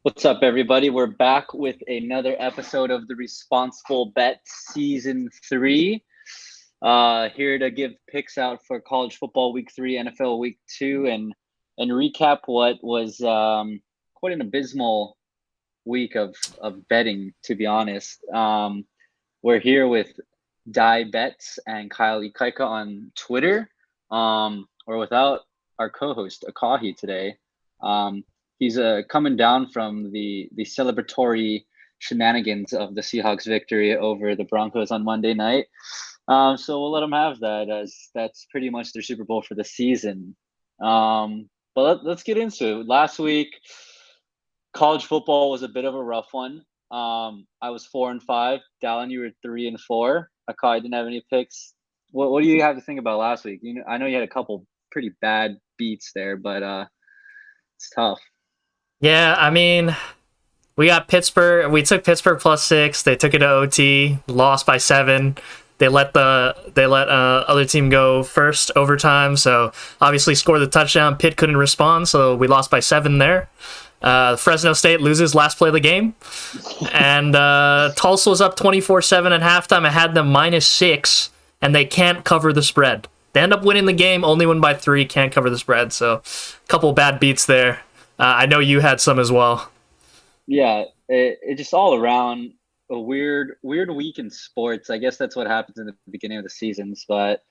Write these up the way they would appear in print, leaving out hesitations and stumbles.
What's up, everybody? We're back with another episode of the Responsible Bet Season 3. Here to give picks out for college football Week 3, NFL Week 2, and recap what was quite an abysmal week of betting, to be honest. We're here with Die Bets and Kyle Ikaika on Twitter. We're without our co-host, Akahi, today. He's coming down from the celebratory shenanigans of the Seahawks victory over the Broncos on Monday night. So we'll let him have that, as that's pretty much their Super Bowl for the season. But let's get into it. Last week, college football was a bit of a rough one. I was 4-5. Dallon, you were 3-4. Akai didn't have any picks. What do you have to think about last week? I know you had a couple pretty bad beats there, but it's tough. Yeah, I mean, we got Pittsburgh. We took Pittsburgh +6. They took it to OT, lost by 7. They let other team go first overtime, so obviously scored the touchdown. Pitt couldn't respond, so we lost by 7 there. Fresno State loses last play of the game, and Tulsa was up 24-7 at halftime. I had them -6, and they can't cover the spread. They end up winning the game, only win by 3, can't cover the spread. So, a couple bad beats there. I know you had some as well. Yeah, it just all around a weird week in sports. I guess that's what happens in the beginning of the seasons. But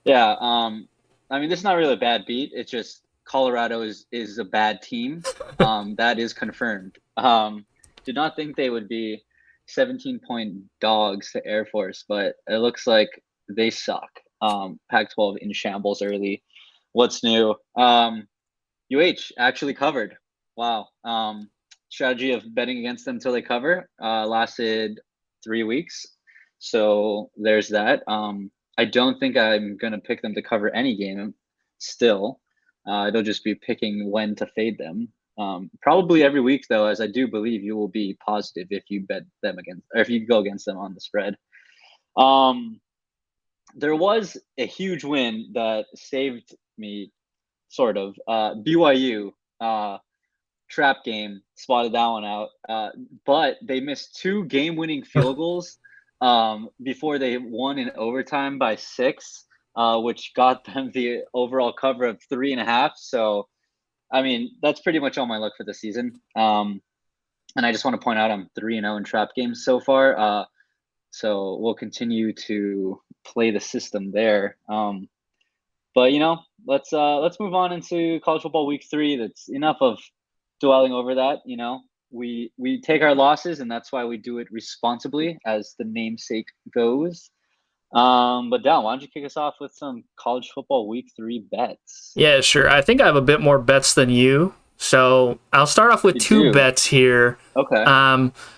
yeah, I mean, this is not really a bad beat. It's just Colorado is a bad team. That is confirmed. Did not think they would be 17-point dogs to Air Force, but it looks like they suck. Pac-12 in shambles early. What's new? UH actually covered. Wow. Strategy of betting against them until they cover lasted 3 weeks. So there's that. I don't think I'm going to pick them to cover any game still. It'll just be picking when to fade them. Probably every week, though, as I do believe you will be positive if you bet them against, or if you go against them on the spread. There was a huge win that saved me, sort of. BYU trap game, spotted that one out. But they missed 2 game-winning field goals before they won in overtime by 6, which got them the overall cover of 3.5. So, I mean, that's pretty much all my luck for the season. And I just want to point out I'm 3-0 in trap games so far. So we'll continue to play the system there. But let's move on into college football week 3. That's enough of dwelling over that. We take our losses, and that's why we do it responsibly, as the namesake goes. But Dal, why don't you kick us off with some college football week 3 bets? Yeah, sure. I think I have a bit more bets than you. So I'll start off with 2 bets here. Okay.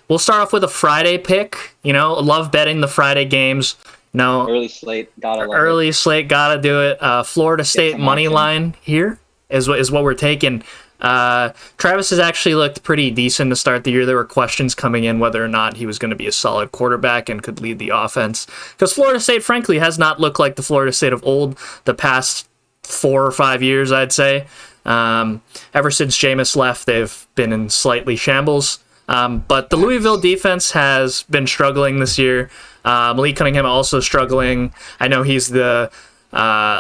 We'll start off with a Friday pick. Love betting the Friday games. Early slate, gotta do it. Florida State money line here is what we're taking. Travis has actually looked pretty decent to start the year. There were questions coming in whether or not he was going to be a solid quarterback and could lead the offense, because Florida State, frankly, has not looked like the Florida State of old the past 4 or 5 years, I'd say. Ever since Jameis left, they've been in slightly shambles. But the Louisville defense has been struggling this year. Malik Cunningham also struggling. I know he's the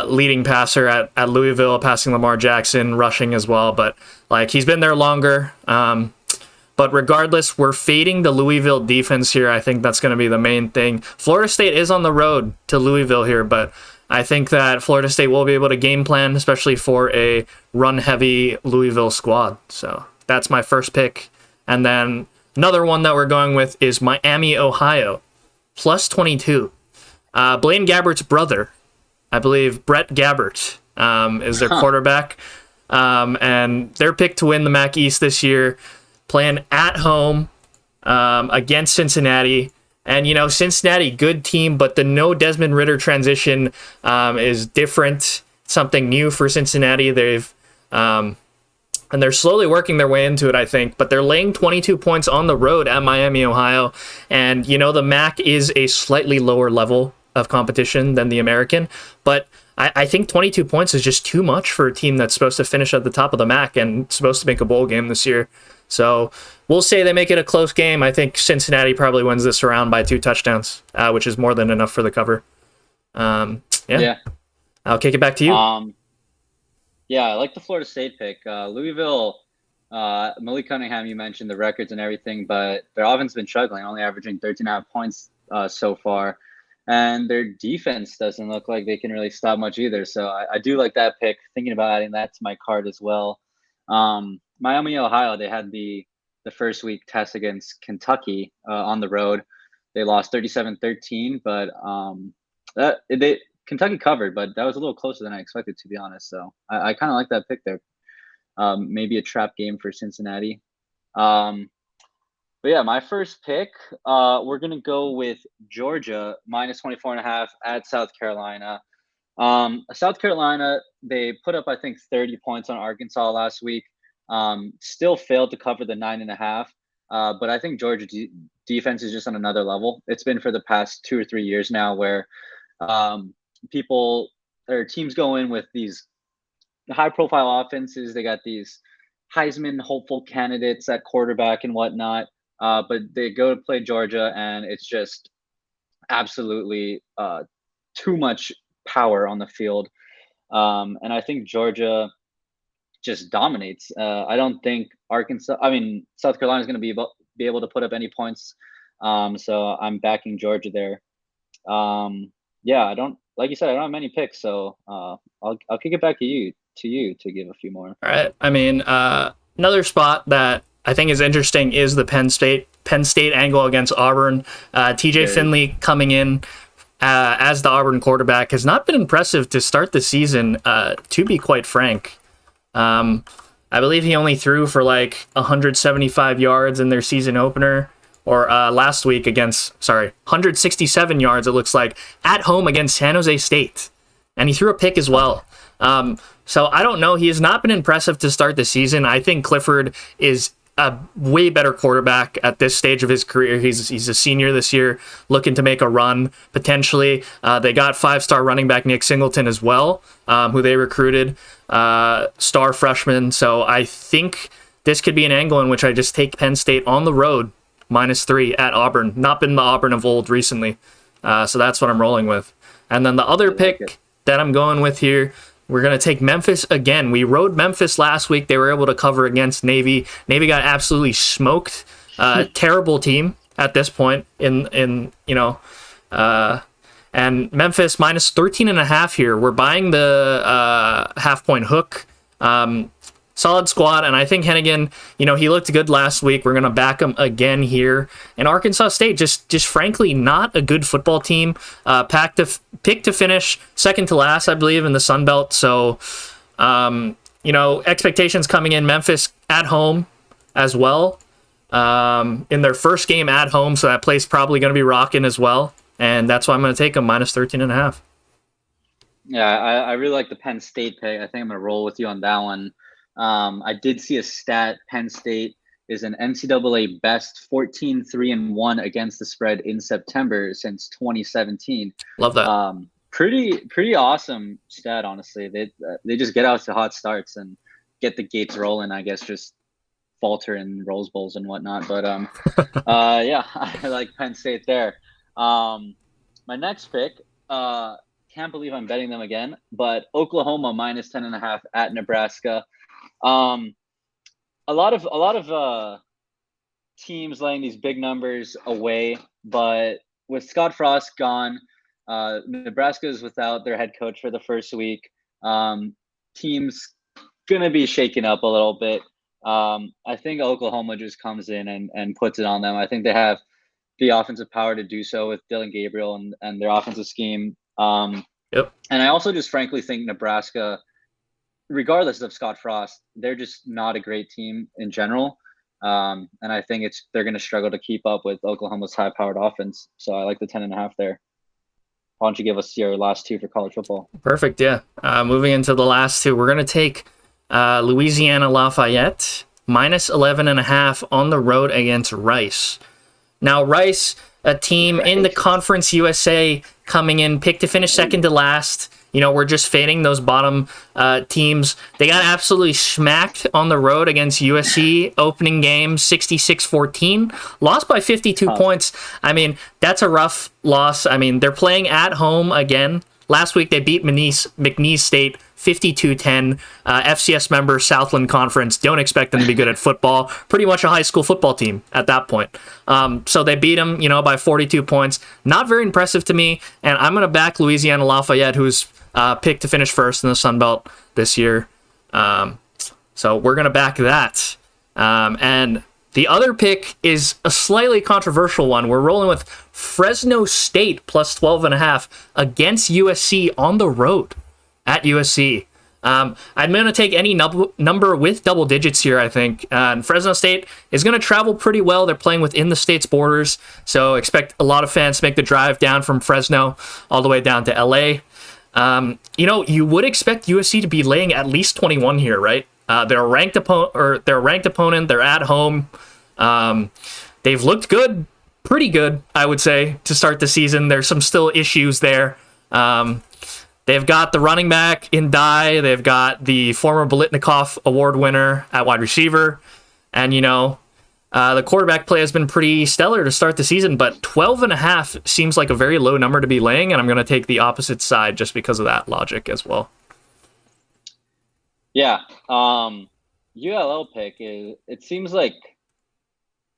leading passer at Louisville, passing Lamar Jackson, rushing as well. But he's been there longer. But regardless, we're fading the Louisville defense here. I think that's going to be the main thing. Florida State is on the road to Louisville here, but I think that Florida State will be able to game plan, especially for a run-heavy Louisville squad. So that's my first pick. And then another one that we're going with is Miami, Ohio, +22. Blaine Gabbert's brother, I believe Brett Gabbert, is their quarterback. And they're picked to win the MAC East this year, playing at home against Cincinnati. And, Cincinnati, good team, but the no Desmond Ridder transition is different, something new for Cincinnati. And they're slowly working their way into it, I think. But they're laying 22 points on the road at Miami, Ohio. And, the MAC is a slightly lower level of competition than the American. But I think 22 points is just too much for a team that's supposed to finish at the top of the MAC and supposed to make a bowl game this year. So we'll say they make it a close game. I think Cincinnati probably wins this round by 2 touchdowns, which is more than enough for the cover. Yeah. I'll kick it back to you. Yeah, I like the Florida State pick. Louisville, Malik Cunningham, you mentioned the records and everything, but their offense has been struggling, only averaging 13.5 points so far. And their defense doesn't look like they can really stop much either. So I do like that pick. Thinking about adding that to my card as well. Miami, Ohio, they had the first week test against Kentucky on the road. They lost 37-13, but Kentucky covered, but that was a little closer than I expected, to be honest. So I kind of like that pick there. Maybe a trap game for Cincinnati. But yeah, my first pick, we're going to go with Georgia minus 24.5 at South Carolina. South Carolina, they put up, I think, 30 points on Arkansas last week. Still failed to cover the 9.5. But I think Georgia defense is just on another level. It's been for the past 2 or 3 years now where teams go in with these high profile offenses. They got these Heisman hopeful candidates at quarterback and whatnot. But they go to play Georgia and it's just absolutely too much power on the field. And I think Georgia just dominates. I don't think South Carolina is going to be able to put up any points. So I'm backing Georgia there. I don't, like you said, I don't have many picks, so I'll kick it back to you to give a few more. All right. I mean, another spot that I think is interesting is the Penn State angle against Auburn. TJ Finley coming in as the Auburn quarterback has not been impressive to start the season, to be quite frank. I believe he only threw for like 175 yards in their season opener, or last week 167 yards, it looks like, at home against San Jose State. And he threw a pick as well. So I don't know. He has not been impressive to start the season. I think Clifford is a way better quarterback at this stage of his career. He's a senior this year, looking to make a run, potentially. They got 5-star running back Nick Singleton as well, who they recruited, star freshman. So I think this could be an angle in which I just take Penn State on the road, -3 at Auburn. Not been the Auburn of old recently. So that's what I'm rolling with. And then the other pick that I'm going with here, we're going to take Memphis again. We rode Memphis last week. They were able to cover against Navy. Navy got absolutely smoked. Terrible team at this point and Memphis -13.5 here. We're buying the half-point hook. Solid squad, and I think Hennigan, he looked good last week. We're going to back him again here. And Arkansas State, just frankly, not a good football team. Picked to finish second to last, I believe, in the Sun Belt. So, expectations coming in. Memphis at home as well. In their first game at home, so that place probably going to be rocking as well. And that's why I'm going to take them -13.5. Yeah, I really like the Penn State pick. I think I'm going to roll with you on that one. I did see a stat. Penn State is an NCAA best 14-3-1 against the spread in September since 2017. Love that. Pretty awesome stat, honestly. They just get out to hot starts and get the gates rolling. I guess just falter in Rose Bowls and whatnot. But I like Penn State there. My next pick, can't believe I'm betting them again, but Oklahoma -10.5 at Nebraska. A lot of teams laying these big numbers away, but with Scott Frost gone, Nebraska is without their head coach for the first week. Team's gonna be shaken up a little bit. I think Oklahoma just comes in and puts it on them. I think they have the offensive power to do so with Dylan Gabriel and their offensive scheme. Yep. And I also just frankly think Nebraska, regardless of Scott Frost, they're just not a great team in general. And I think they're going to struggle to keep up with Oklahoma's high-powered offense. So I like the 10.5 there. Why don't you give us your last two for college football? Perfect, yeah. Moving into the last two, we're going to take Louisiana Lafayette -11.5 on the road against Rice. Now, Rice, a team in the Conference USA, coming in, picked to finish second to last. we're just fading those bottom teams. They got absolutely smacked on the road against USC. Opening game, 66-14. Lost by 52 points. I mean, that's a rough loss. I mean, they're playing at home again. Last week, they beat McNeese State 52-10. FCS member, Southland Conference. Don't expect them to be good at football. Pretty much a high school football team at that point. So they beat them, by 42 points. Not very impressive to me. And I'm going to back Louisiana Lafayette, who's picked to finish first in the Sun Belt this year. So we're going to back that. And the other pick is a slightly controversial one. We're rolling with Fresno State plus 12.5 against USC on the road at USC. I'm going to take any number with double digits here, I think. And Fresno State is going to travel pretty well. They're playing within the state's borders, so expect a lot of fans to make the drive down from Fresno all the way down to LA. You would expect USC to be laying at least 21 here, right? They're a ranked opponent. They're at home. They've looked good, pretty good, I would say, to start the season. There's some still issues there. They've got the running back in Dye. They've got the former Bolitnikoff Award winner at wide receiver. And, the quarterback play has been pretty stellar to start the season, but 12.5 seems like a very low number to be laying, and I'm going to take the opposite side just because of that logic as well. Yeah. ULL pick it seems like,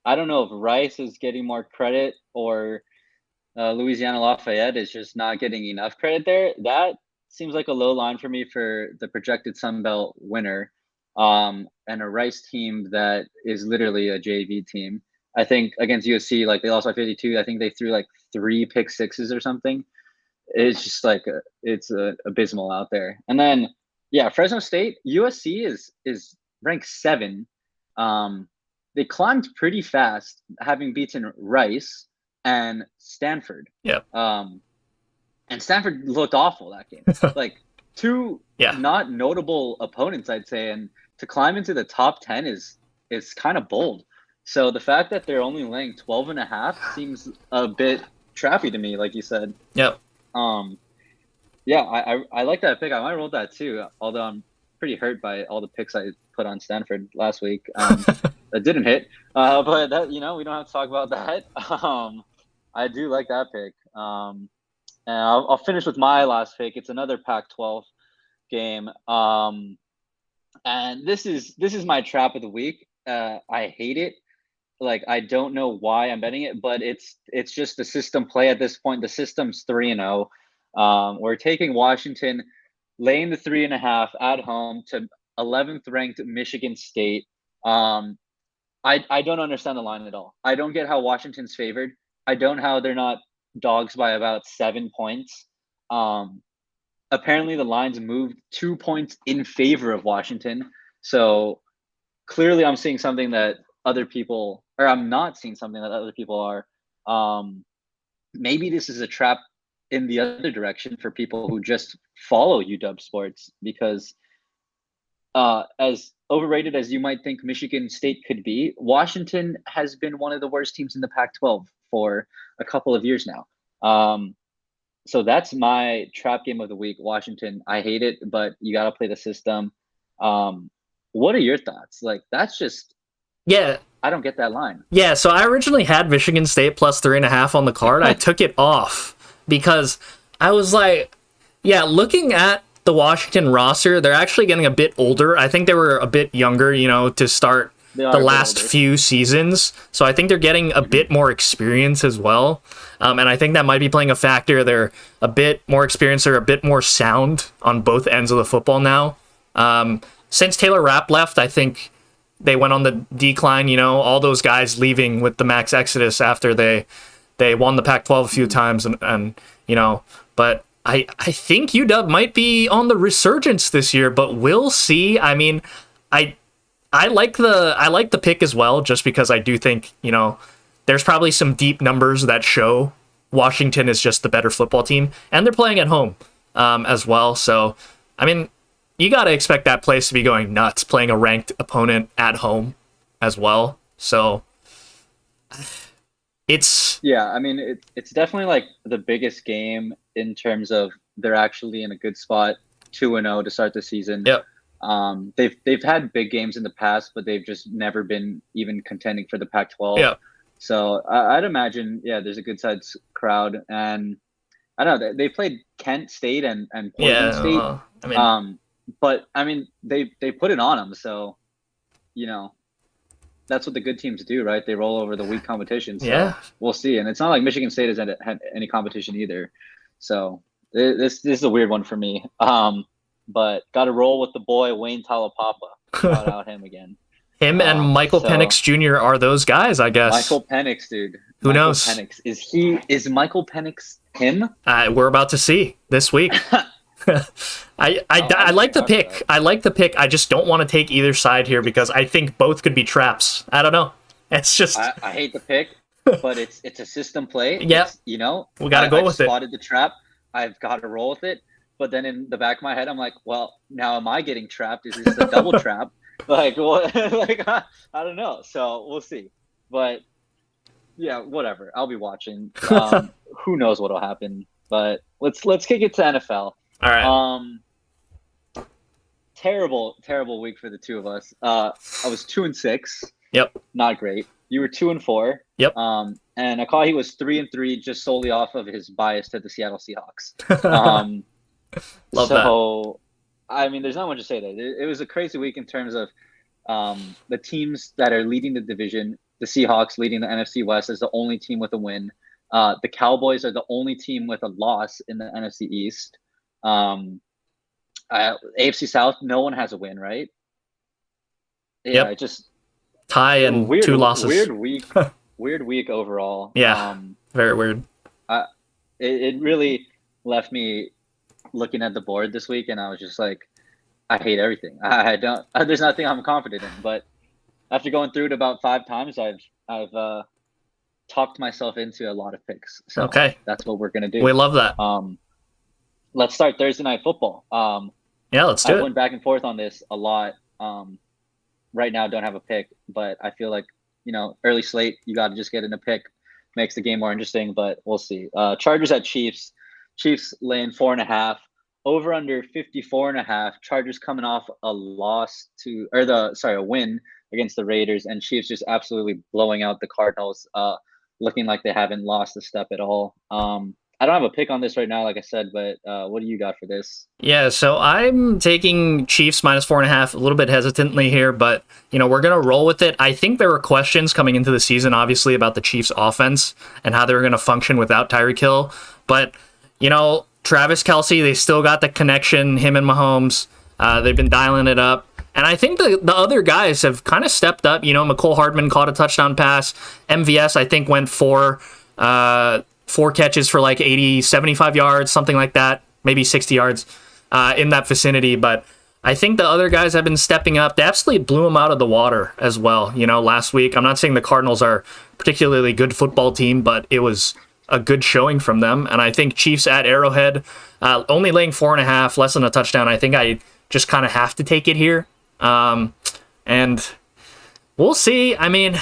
I don't know if Rice is getting more credit or Louisiana Lafayette is just not getting enough credit there. That seems like a low line for me for the projected Sun Belt winner, and a Rice team that is literally a JV team. I think against USC, like they lost by 52. I think they threw like 3 pick sixes or something. It's just like it's abysmal out there. And then Fresno State, USC is ranked 7. They climbed pretty fast, having beaten Rice and Stanford. Yeah. And Stanford looked awful that game. Like 2 not notable opponents, I'd say, and to climb into the top 10 is kind of bold. So the fact that they're only laying 12.5 seems a bit trappy to me, like you said. Yep. I like that pick. I might roll that too, although I'm pretty hurt by all the picks I put on Stanford last week. That didn't hit. But that, we don't have to talk about that. I do like that pick. And I'll finish with my last pick. It's another Pac-12 game. And this is my trap of the week. I hate it. Like, I don't know why I'm betting it, but it's just the system play at this point. The system's 3-0. We're taking Washington, laying the 3.5 at home to 11th ranked Michigan State. I don't understand the line at all. I don't get how Washington's favored. I don't how they're not dogs by about 7 points. Apparently the lines moved 2 points in favor of Washington. So clearly I'm seeing something that other people, or I'm not seeing something that other people are. Maybe this is a trap in the other direction for people who just follow UW sports, because as overrated as you might think Michigan State could be, Washington has been one of the worst teams in the Pac-12 for a couple of years now. So that's my trap game of the week, Washington. I hate it, but you got to play the system. What are your thoughts? Like, that's just, I don't get that line. Yeah, so I originally had Michigan State plus 3.5 on the card. I took it off because I was like, looking at the Washington roster, they're actually getting a bit older. I think they were a bit younger, to start the last few seasons. So I think they're getting a bit more experience as well. And I think that might be playing a factor. They're a bit more experienced. They're a bit more sound on both ends of the football now. Since Taylor Rapp left, I think they went on the decline, all those guys leaving with the max exodus after they won the Pac-12 a few times. And but I think UW might be on the resurgence this year, but we'll see. I mean, I like the pick as well, just because I do think, there's probably some deep numbers that show Washington is just the better football team, and they're playing at home as well. So, I mean, you got to expect that place to be going nuts, playing a ranked opponent at home as well. So, it's... Yeah, I mean, it's definitely like the biggest game in terms of they're actually in a good spot, 2-0 to start the season. Yep. They've had big games in the past, but they've just never been even contending for the Pac-12. Yep. So I'd imagine, there's a good sized crowd, and I don't know, they played Kent State and Portland State. But I mean, they put it on them, so that's what the good teams do, right? They roll over the weak competition. So we'll see. And it's not like Michigan State has had any competition either. So this is a weird one for me. But got to roll with the boy Wayne Talapapa. Shout out him again. Him and Michael Penix Jr. are those guys, I guess. Michael Penix, dude. Who knows? Penix. Is Michael Penix him? We're about to see this week. I like the pick. I like the pick. I just don't want to take either side here because I think both could be traps. I don't know. It's just I hate the pick, but it's a system play. Yeah, we got to go with it. I spotted the trap. I've got to roll with it. But then in the back of my head, I'm like, well, now am I getting trapped? Is this a double trap? Like what? Like I don't know. So we'll see. But yeah, whatever. I'll be watching. Who knows what'll happen? But let's kick it to NFL. All right. Terrible week for the two of us. I was 2-6. Yep. Not great. You were 2-4. Yep. And Akahi was 3-3, just solely off of his bias to the Seattle Seahawks. Love that. So, I mean, there's not much to say there. It was a crazy week in terms of the teams that are leading the division. The Seahawks leading the NFC West as the only team with a win. The Cowboys are the only team with a loss in the NFC East. AFC South, no one has a win, right? Yeah, just tie and weird, 2 losses. Weird week overall. Yeah, very weird. It really left me looking at the board this week, and I was just like, I hate everything. I don't. There's nothing I'm confident in. But after going through it about 5 times, I've talked myself into a lot of picks. So that's what we're gonna do. We love that. Let's start Thursday Night Football. Let's do it. I went back and forth on this a lot. Right now, don't have a pick, but I feel like early slate, you got to just get in a pick, makes the game more interesting. But we'll see. Chargers at Chiefs. Chiefs laying 4.5. Over under 54.5. Chargers coming off a win against the Raiders, and Chiefs just absolutely blowing out the Cardinals, looking like they haven't lost a step at all. I don't have a pick on this right now, like I said, but what do you got for this? Yeah, so I'm taking Chiefs minus 4.5, a little bit hesitantly here, but we're gonna roll with it. I think there were questions coming into the season, obviously, about the Chiefs' offense and how they were gonna function without Tyreek Hill, but Travis Kelce, they still got the connection. Him and Mahomes, they've been dialing it up. And I think the other guys have kind of stepped up. McCole Hardman caught a touchdown pass. MVS, I think, went 4 catches for like 80, 75 yards, something like that. Maybe 60 yards in that vicinity. But I think the other guys have been stepping up. They absolutely blew them out of the water as well, last week. I'm not saying the Cardinals are a particularly good football team, but it was a good showing from them. And I think Chiefs at Arrowhead, only laying 4.5, less than a touchdown. I think I just kind of have to take it here. And we'll see. I mean,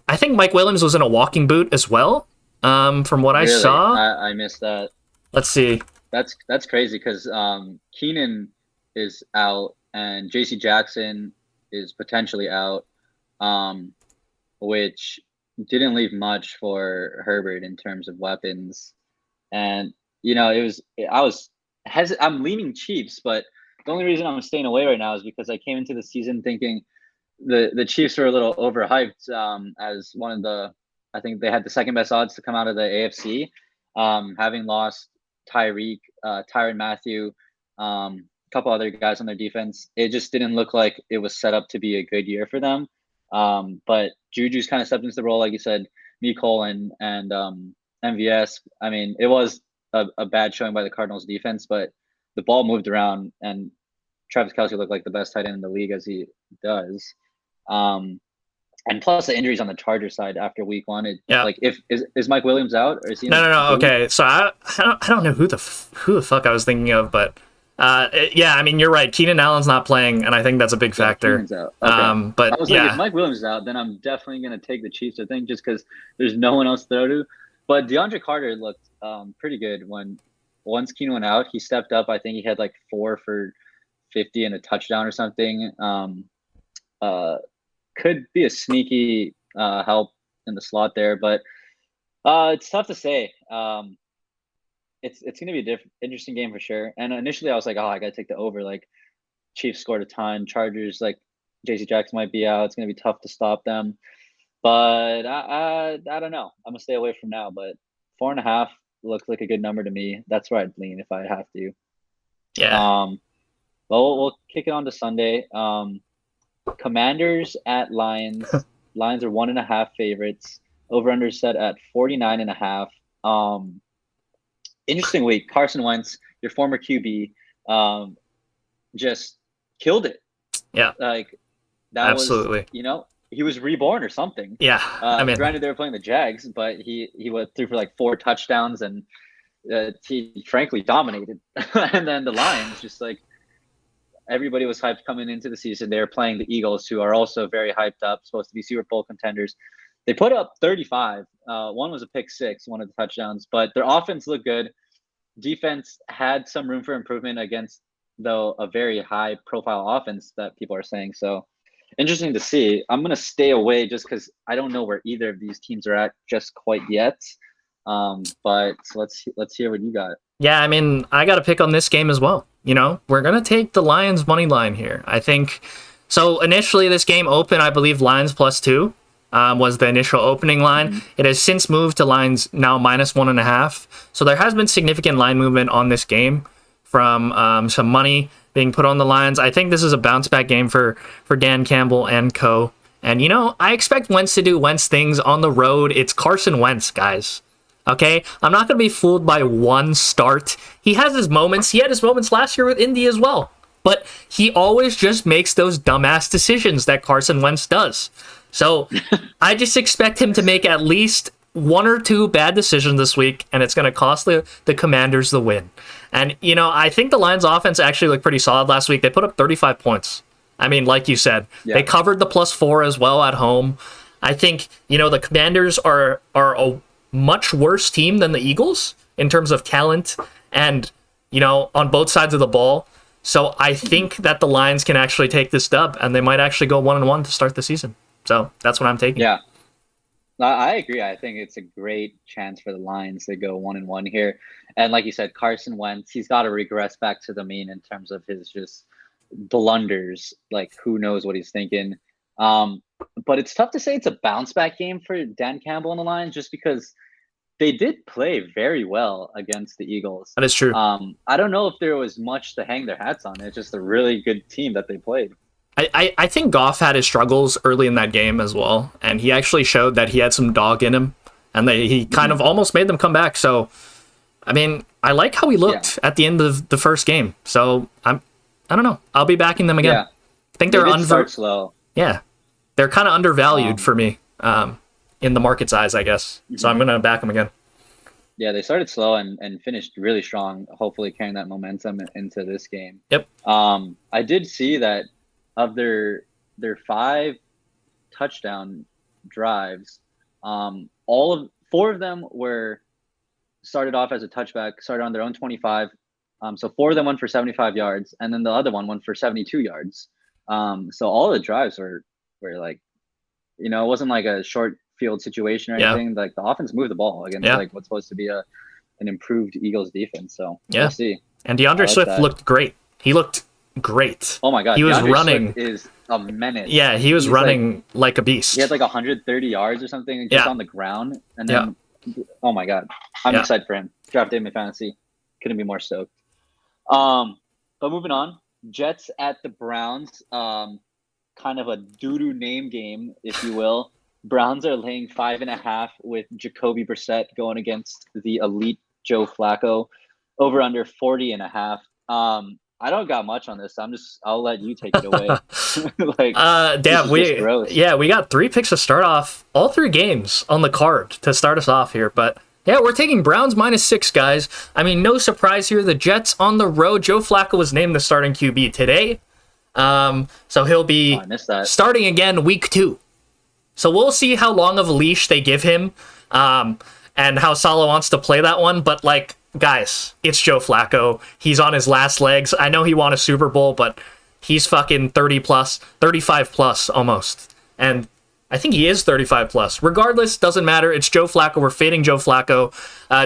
I think Mike Williams was in a walking boot as well, from what I saw. I missed that. Let's see. That's crazy because Keenan is out and J.C. Jackson is potentially out, which didn't leave much for Herbert in terms of weapons. And I'm leaning Chiefs, but the only reason I'm staying away right now is because I came into the season thinking the Chiefs were a little overhyped as one of the, I think they had the second best odds to come out of the AFC, having lost Tyreek, Tyrann Mathieu, a couple other guys on their defense. It just didn't look like it was set up to be a good year for them. But Juju's kind of stepped into the role, like you said, Mecole and MVS. I mean, it was a bad showing by the Cardinals defense, but the ball moved around and Travis Kelce looked like the best tight end in the league as he does. And plus the injuries on the Chargers side after week 1. Like, is Mike Williams out or is he? No. Okay, so I don't know who the fuck I was thinking of, but yeah, I mean, you're right. Keenan Allen's not playing, and I think that's a big factor. Keenan's out. Okay. But I was like, if Mike Williams is out, then I'm definitely going to take the Chiefs, I think, just because there's no one else to throw to. But DeAndre Carter looked pretty good when once Keenan went out, he stepped up. I think he had like 4 for 50 and a touchdown or something. Could be a sneaky help in the slot there, but it's tough to say. It's going to be interesting game for sure. And initially I was like, oh, I got to take the over. Like Chiefs scored a ton. Chargers, like JC Jackson might be out. It's going to be tough to stop them. But I don't know. I'm going to stay away from now. But 4.5 looks like a good number to me. That's where I'd lean if I have to. Yeah. Well, we'll kick it on to Sunday. Commanders at Lions. Lions are 1.5 favorites. Over-under set at 49.5. Interesting week. Carson Wentz, your former QB, just killed it. Yeah. Like that Absolutely. was, he was reborn or something. Yeah. Granted, they were playing the Jags, but he went through for like 4 touchdowns and he frankly dominated. And then the Lions, just like everybody was hyped coming into the season. They were playing the Eagles, who are also very hyped up, supposed to be Super Bowl contenders. They put up 35. One was a pick 6, one of the touchdowns, but their offense looked good. Defense had some room for improvement against, though, a very high-profile offense that people are saying. So interesting to see. I'm going to stay away just because I don't know where either of these teams are at just quite yet. But let's hear what you got. Yeah, I mean, I got to pick on this game as well. We're going to take the Lions money line here. I think so. Initially, this game opened, I believe, Lions +2 was the initial opening line. Mm-hmm. It has since moved to Lions now -1.5. So there has been significant line movement on this game from some money being put on the Lions. I think this is a bounce back game for Dan Campbell and co. And, I expect Wentz to do Wentz things on the road. It's Carson Wentz, guys. Okay? I'm not going to be fooled by one start. He has his moments. He had his moments last year with Indy as well. But he always just makes those dumbass decisions that Carson Wentz does. So I just expect him to make at least 1 or 2 bad decisions this week, and it's going to cost the Commanders the win. And, I think the Lions offense actually looked pretty solid last week. They put up 35 points. I mean, like you said, They covered the +4 as well at home. I think, the Commanders are a much worse team than the Eagles in terms of talent and, on both sides of the ball. So I think that the Lions can actually take this dub, and they might actually go 1-1 to start the season. So that's what I'm taking. Yeah, I agree. I think it's a great chance for the Lions to go 1-1 here. And like you said, Carson Wentz, he's got to regress back to the mean in terms of his just blunders. Like, who knows what he's thinking. But it's tough to say it's a bounce back game for Dan Campbell and the Lions just because they did play very well against the Eagles. That is true. I don't know if there was much to hang their hats on. It's just a really good team that they played. I think Goff had his struggles early in that game as well, and he actually showed that he had some dog in him, and he kind of almost made them come back. So, I mean, I like how he looked at the end of the first game. So I don't know. I'll be backing them again. Yeah. I think they're start slow. Yeah, they're kind of undervalued for me in the market's eyes, I guess. Mm-hmm. So I'm gonna back them again. Yeah, they started slow and finished really strong. Hopefully, carrying that momentum into this game. Yep. I did see that. Of their 5 touchdown drives, 4 of them were started off as a touchback, started on their own 25. So 4 of them went for 75 yards, and then the other one went for 72 yards. So all the drives were like, it wasn't like a short field situation or anything. Like the offense moved the ball against like what's supposed to be an improved Eagles defense. So we'll see. And DeAndre Swift looked great. He looked great. Oh my God. He was running. Swift is a menace. Yeah, he was running like a beast. He had like 130 yards or something just on the ground. And then, oh my God. I'm excited for him. Drafted him in fantasy. Couldn't be more stoked. But moving on. Jets at the Browns. Kind of a doo-doo name game, if you will. Browns are laying 5.5 with Jacoby Brissett going against the elite Joe Flacco. Over under 40.5. I don't got much on this. I'll let you take it away. Damn, we got 3 picks to start off, all 3 games on the card to start us off here. But yeah, we're taking Browns -6, guys. I mean, no surprise here. The Jets on the road. Joe Flacco was named the starting QB today. So he'll be starting again week 2. So we'll see how long of a leash they give him, and how Saleh wants to play that one. But like, guys, it's Joe Flacco. He's on his last legs. I know he won a Super Bowl, but he's fucking 30 plus, 35 plus almost. And I think he is 35 plus. Regardless, doesn't matter. It's Joe Flacco. We're fading Joe Flacco.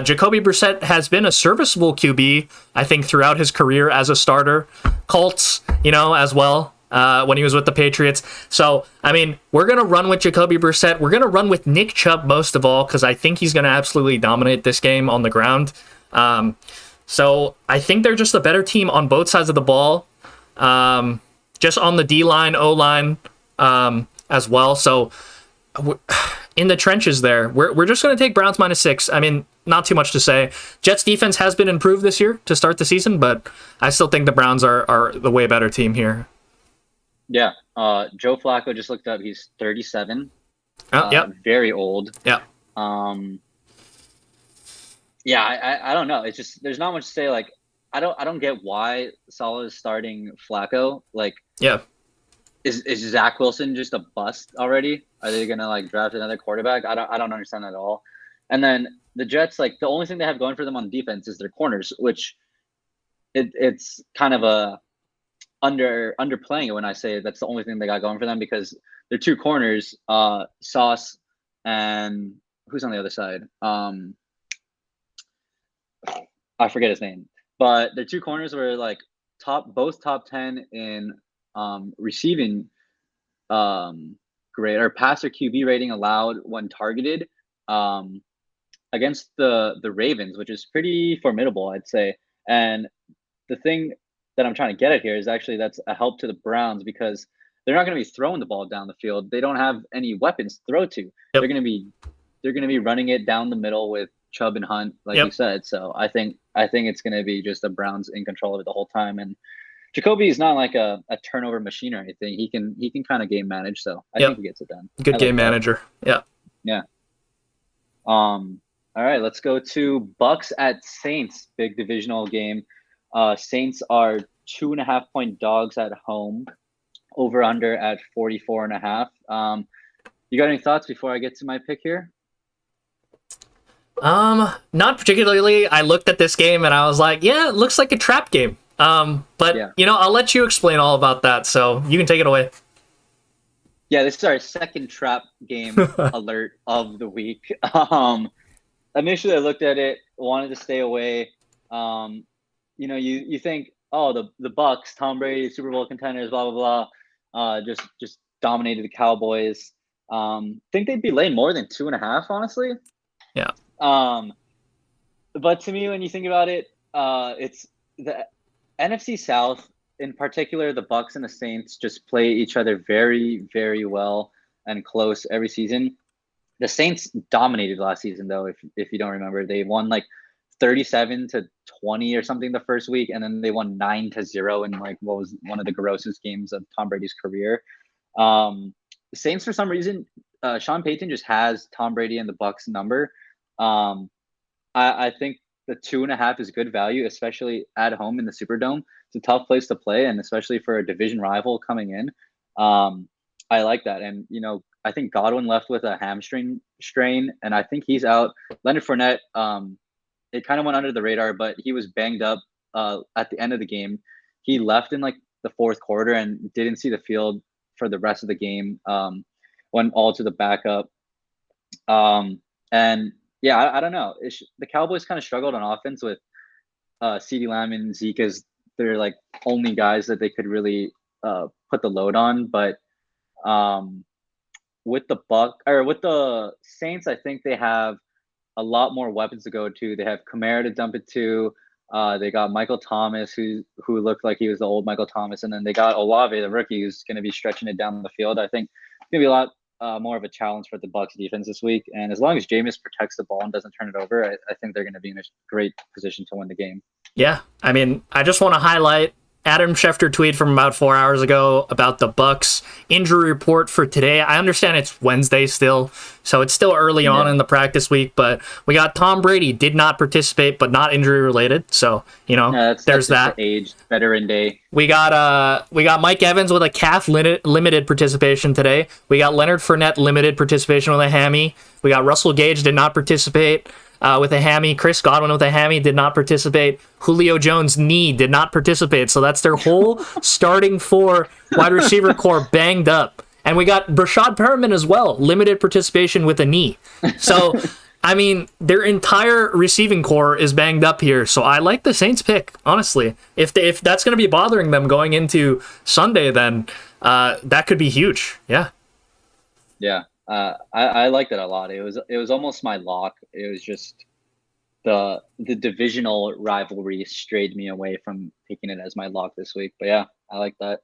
Jacoby Brissett has been a serviceable QB, I think, throughout his career as a starter. Colts, as well, when he was with the Patriots. So, I mean, we're going to run with Jacoby Brissett. We're going to run with Nick Chubb most of all, because I think he's going to absolutely dominate this game on the ground. So I think they're just a better team on both sides of the ball. Just on the D-line, O-line, as well. So in the trenches there, we're just going to take Browns -6. I mean, not too much to say. Jets defense has been improved this year to start the season, but I still think the Browns are the way better team here. Yeah. Joe Flacco, just looked up. He's 37. Yep. Very old. Yeah. Yeah, I don't know. It's just, there's not much to say. Like, I don't get why Saleh is starting Flacco. Like, yeah. Is Zach Wilson just a bust already? Are they gonna draft another quarterback? I don't understand that at all. And then the Jets, the only thing they have going for them on defense is their corners, which it's kind of a underplaying it when I say that's the only thing they got going for them, because their two corners, Sauce and who's on the other side? I forget his name, but their two corners were both top 10 in receiving grade or passer QB rating allowed when targeted against the Ravens, which is pretty formidable, I'd say. And the thing that I'm trying to get at here is actually that's a help to the Browns, because they're not going to be throwing the ball down the field. They don't have any weapons to throw to. Yep. They're going to be running it down the middle with Chubb and Hunt, like you said. So I think it's going to be just the Browns in control of it the whole time. And Jacoby is not like a turnover machine or anything. He can kind of game manage, so I think he gets it done. Good game manager. Yeah. Yeah. All right, let's go to Bucks at Saints, big divisional game. Saints are 2.5-point dogs at home, over under at 44.5. You got any thoughts before I get to my pick here? Not particularly. I looked at this game and I was like, yeah, it looks like a trap game. But I'll let you explain all about that, so you can take it away. Yeah, this is our second trap game alert of the week. Initially I looked at it, wanted to stay away. You think, oh, the Bucks, Tom Brady, Super Bowl contenders, blah blah blah, just dominated the Cowboys. Think they'd be laying more than 2.5, honestly. Yeah. But to me, when you think about it, it's the NFC South, in particular, the Bucks and the Saints just play each other very, very well and close every season. The Saints dominated last season, though. If you don't remember, they won 37-20 or something the first week, and then they won 9-0 in what was one of the grossest games of Tom Brady's career. The Saints, for some reason, Sean Payton just has Tom Brady and the Bucks number. I think the 2.5 is good value, especially at home in the Superdome. It's a tough place to play, and especially for a division rival coming in. I like that. And, I think Godwin left with a hamstring strain, and I think he's out. Leonard Fournette, it kind of went under the radar, but he was banged up at the end of the game. He left in the fourth quarter and didn't see the field for the rest of the game, went all to the backup. And yeah, I don't know. The Cowboys kind of struggled on offense with CeeDee Lamb and Zeke as they're only guys that they could really put the load on. But with the Saints, I think they have a lot more weapons to go to. They have Kamara to dump it to. They got Michael Thomas, who looked like he was the old Michael Thomas, and then they got Olave, the rookie, who's going to be stretching it down the field. I think it's going to be a lot more of a challenge for the Bucs defense this week. And as long as Jameis protects the ball and doesn't turn it over, I think they're going to be in a great position to win the game. Yeah, I mean, I just want to highlight Adam Schefter tweet from about 4 hours ago about the Bucks injury report for today. I understand it's Wednesday still, so it's still early on in the practice week, but we got Tom Brady did not participate, but not injury related. So, there's that. Age, veteran day. We got Mike Evans with a calf limited participation today. We got Leonard Fournette limited participation with a hammy. We got Russell Gage did not participate. with a hammy. Chris Godwin with a hammy did not participate. Julio Jones' knee did not participate. So that's their whole starting 4 wide receiver core banged up. And we got Brashad Perriman as well, limited participation with a knee. So, I mean, their entire receiving core is banged up here. So I like the Saints pick, honestly. If that's going to be bothering them going into Sunday, then that could be huge. Yeah. Yeah. I liked it a lot. It was almost my lock. It was just the divisional rivalry strayed me away from picking it as my lock this week. But yeah, I like that.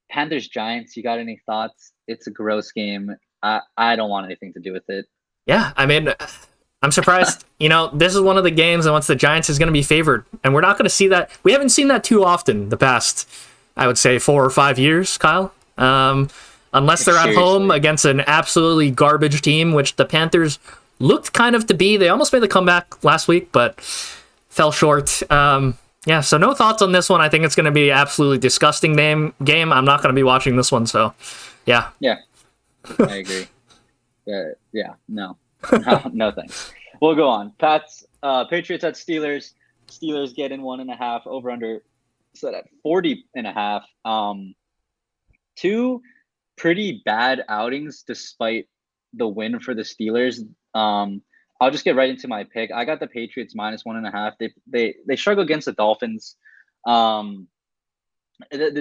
Panthers Giants, you got any thoughts? It's a gross game. I don't want anything to do with it. Yeah, I mean, I'm surprised. This is one of the games in which the Giants is going to be favored, and we're not going to see that. We haven't seen that too often the past, I would say, 4 or 5 years, Kyle. Unless they're at home against an absolutely garbage team, which the Panthers looked kind of to be. They almost made the comeback last week, but fell short. Yeah, so no thoughts on this one. I think it's going to be an absolutely disgusting game. I'm not going to be watching this one, so yeah. Yeah, I agree. No, thanks. We'll go on. Patriots at Steelers. Steelers get in 1.5, over under set at 40.5. 2 pretty bad outings despite the win for the Steelers. I'll just get right into my pick. I got the Patriots -1.5. They struggle against the Dolphins. The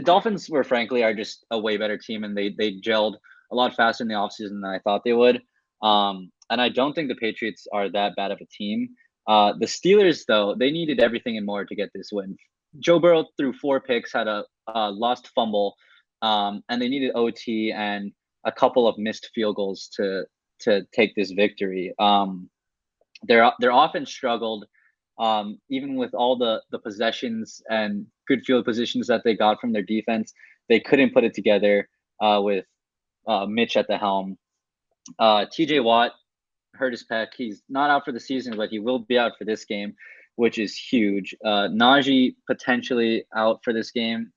Dolphins are just a way better team, and they gelled a lot faster in the offseason than I thought they would. And I don't think the Patriots are that bad of a team. The Steelers, though, they needed everything and more to get this win. Joe Burrow threw 4 picks, had a lost fumble, and they needed OT and a couple of missed field goals to take this victory. Their offense struggled, even with all the possessions and good field positions that they got from their defense. They couldn't put it together with Mitch at the helm. TJ Watt hurt his pec. He's not out for the season, but he will be out for this game, which is huge. Najee potentially out for this game.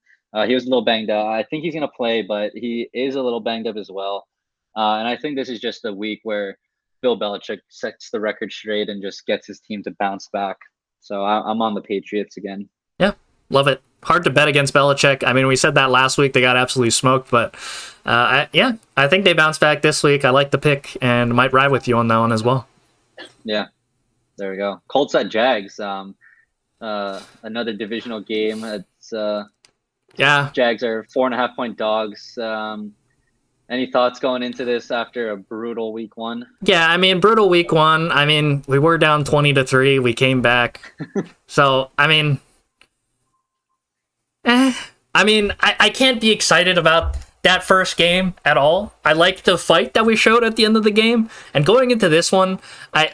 He was a little banged up. I think he's going to play, but he is a little banged up as well. And I think this is just a week where Bill Belichick sets the record straight and just gets his team to bounce back. So I'm on the Patriots again. Yeah, love it. Hard to bet against Belichick. I mean, we said that last week. They got absolutely smoked. But, I think they bounce back this week. I like the pick and might ride with you on that one as well. Yeah, there we go. Colts at Jags. Another divisional game. It's Jags are 4.5-point dogs. Any thoughts going into this after a brutal week 1? Yeah, I mean, brutal week 1. I mean, we were down 20-3. We came back. So, I mean, I can't be excited about that first game at all. I like the fight that we showed at the end of the game. And going into this one, I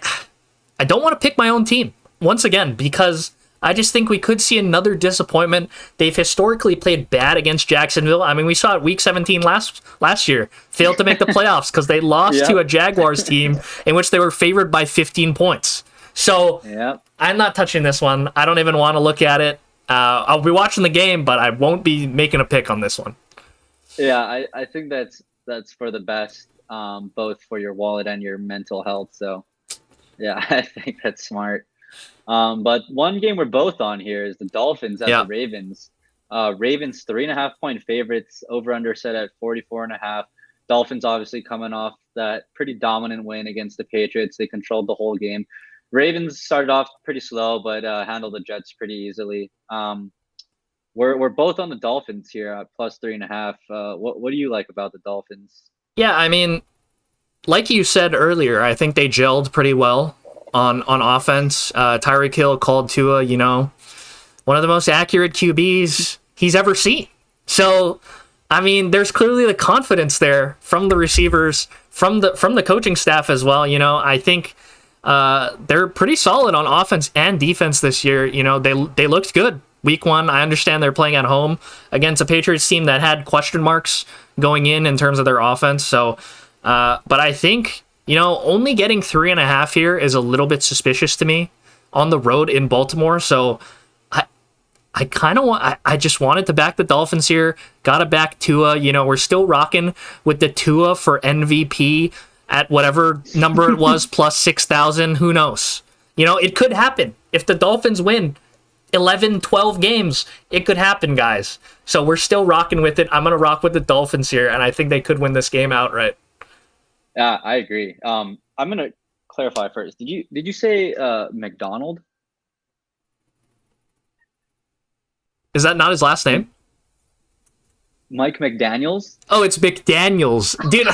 don't want to pick my own team once again because I just think we could see another disappointment. They've historically played bad against Jacksonville. I mean, we saw it week 17 last year. Failed to make the playoffs because they lost to a Jaguars team in which they were favored by 15 points. So I'm not touching this one. I don't even want to look at it. I'll be watching the game, but I won't be making a pick on this one. Yeah, I think that's for the best, both for your wallet and your mental health. So, yeah, I think that's smart. But one game we're both on here is the Dolphins at the Ravens. Ravens 3.5-point favorites, over under set at 44.5. Dolphins obviously coming off that pretty dominant win against the Patriots. They controlled the whole game. Ravens started off pretty slow, but handled the Jets pretty easily. We're both on the Dolphins here at plus 3.5. What do you like about the Dolphins? Yeah, I mean, like you said earlier, I think they gelled pretty well on offense. Tyreek Hill called Tua, one of the most accurate QBs he's ever seen. So, I mean, there's clearly the confidence there from the receivers, from the coaching staff as well. I think they're pretty solid on offense and defense this year. They looked good. Week 1, I understand they're playing at home against a Patriots team that had question marks going in terms of their offense. So, but I think, only getting 3.5 here is a little bit suspicious to me on the road in Baltimore. So I kind of I just wanted to back the Dolphins here. Got to back Tua. We're still rocking with the Tua for MVP at whatever number it was, plus 6,000. Who knows? You know, it could happen. If the Dolphins win 11, 12 games, it could happen, guys. So we're still rocking with it. I'm going to rock with the Dolphins here, and I think they could win this game outright. Yeah, I agree. I'm going to clarify first. Did you say McDonald? Is that not his last name? Mike McDaniels? Oh, it's McDaniels. Dude,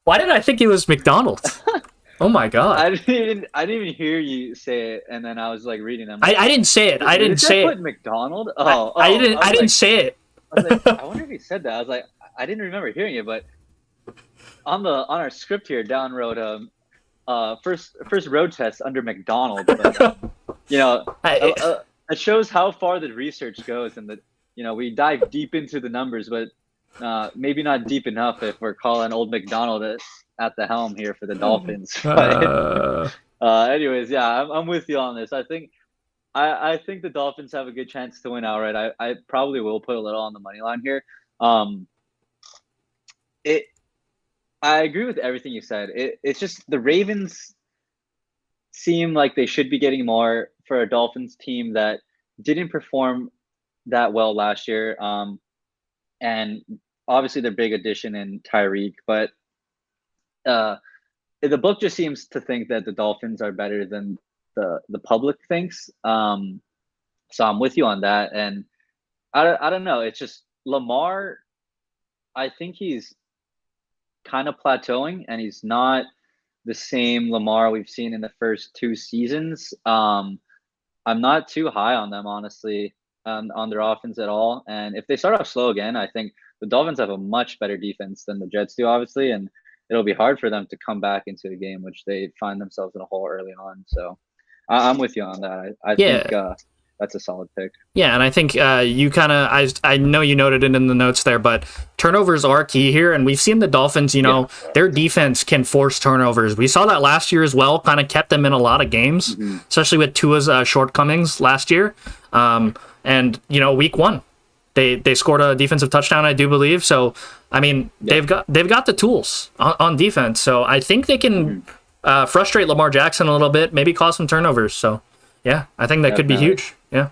why did I think it was McDonald? Oh my god! I didn't even hear you say it, and then I was like reading them. I didn't say it. I didn't say it. McDonald? I didn't say it. I was like, I wonder if he said that. I was like, I didn't remember hearing it, but on our script here, Dallon wrote first road test under McDonald. But, you know, it shows how far the research goes, and we dive deep into the numbers, but maybe not deep enough if we're calling old McDonald at the helm here for the Dolphins. Anyways, yeah, I'm with you on this. I think the Dolphins have a good chance to win outright. I probably will put a little on the money line here. I agree with everything you said. It's just the Ravens seem like they should be getting more for a Dolphins team that didn't perform that well last year. And obviously their big addition in Tyreek, but the book just seems to think that the Dolphins are better than the public thinks. So I'm with you on that. And I don't know. It's just Lamar, I think he's kind of plateauing, and he's not the same Lamar we've seen in the first 2 seasons. I'm not too high on them, honestly, on their offense at all. And if they start off slow again, I think the Dolphins have a much better defense than the Jets do, obviously, and it'll be hard for them to come back into the game, which they find themselves in a hole early on. So I'm with you on that. I think that's a solid pick. Yeah, and I think you kind of, I know you noted it in the notes there, but turnovers are key here, and we've seen the Dolphins, their defense can force turnovers. We saw that last year as well, kind of kept them in a lot of games, especially with Tua's shortcomings last year. And, week 1, they scored a defensive touchdown, I do believe. So, I mean, they've got the tools on defense. So I think they can frustrate Lamar Jackson a little bit, maybe cause some turnovers. So, yeah, I think that could be huge. Yeah.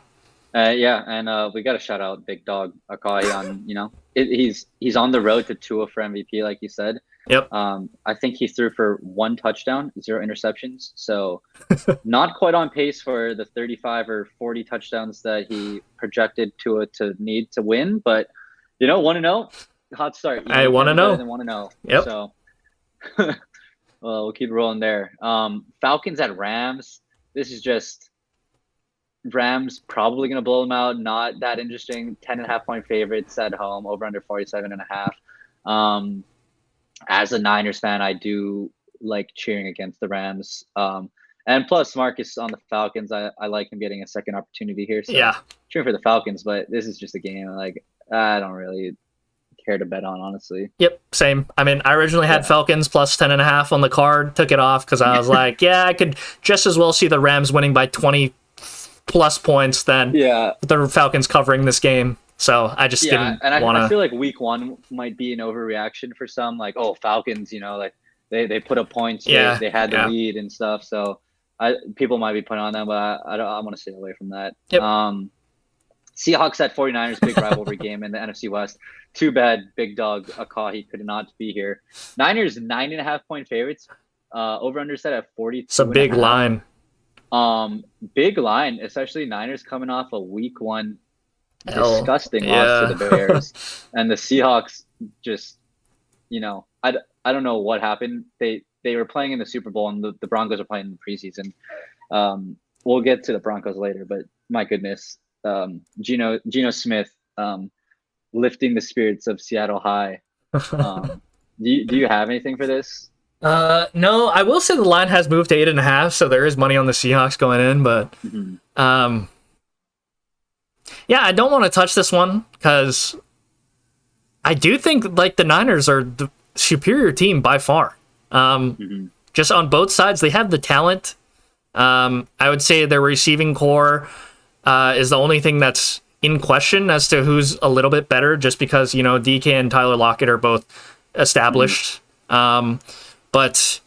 And we got to shout out Big Dog Akai on, he's on the road to Tua for MVP, like you said. Yep. I think he threw for 1 touchdown, 0 interceptions. So not quite on pace for the 35 or 40 touchdowns that he projected Tua to need to win. But, 1-0, hot start. I want to know. 1-0. Yep. So well, we'll keep rolling there. Falcons at Rams. This is just Rams probably going to blow them out. Not that interesting. 10.5-point favorites at home, over under 47.5. As a Niners fan, I do like cheering against the Rams. And plus Marcus on the Falcons, I like him getting a second opportunity here. So yeah, cheering for the Falcons, but this is just a game like I don't really care to bet on, honestly. Yep, same. I mean, I originally had Falcons plus 10.5 on the card, took it off because I was like, I could just as well see the Rams winning by 20 plus points than the Falcons covering this game. So I just didn't want to. I feel like week 1 might be an overreaction for some. Like, oh, Falcons, like they put up points. They had the lead and stuff. So people might be putting on them, but I want to stay away from that. Yep. Seahawks at 49ers, big rivalry game in the NFC West. Too bad Big Dog Akahi could not be here. Niners 9.5-point favorites. Over under set at 42. It's a big line. Big line, especially Niners coming off a week 1 disgusting loss to the Bears, and the Seahawks just, I don't know what happened. They were playing in the Super Bowl, and the Broncos are playing in the preseason. We'll get to the Broncos later, but my goodness, Geno Smith lifting the spirits of Seattle High. Do you have anything for this? No, I will say the line has moved to 8.5, so there is money on the Seahawks going in, but I don't want to touch this one because I do think like the Niners are the superior team by far. Just on both sides, they have the talent. I would say their receiving core is the only thing that's in question as to who's a little bit better, just because DK and Tyler Lockett are both established. But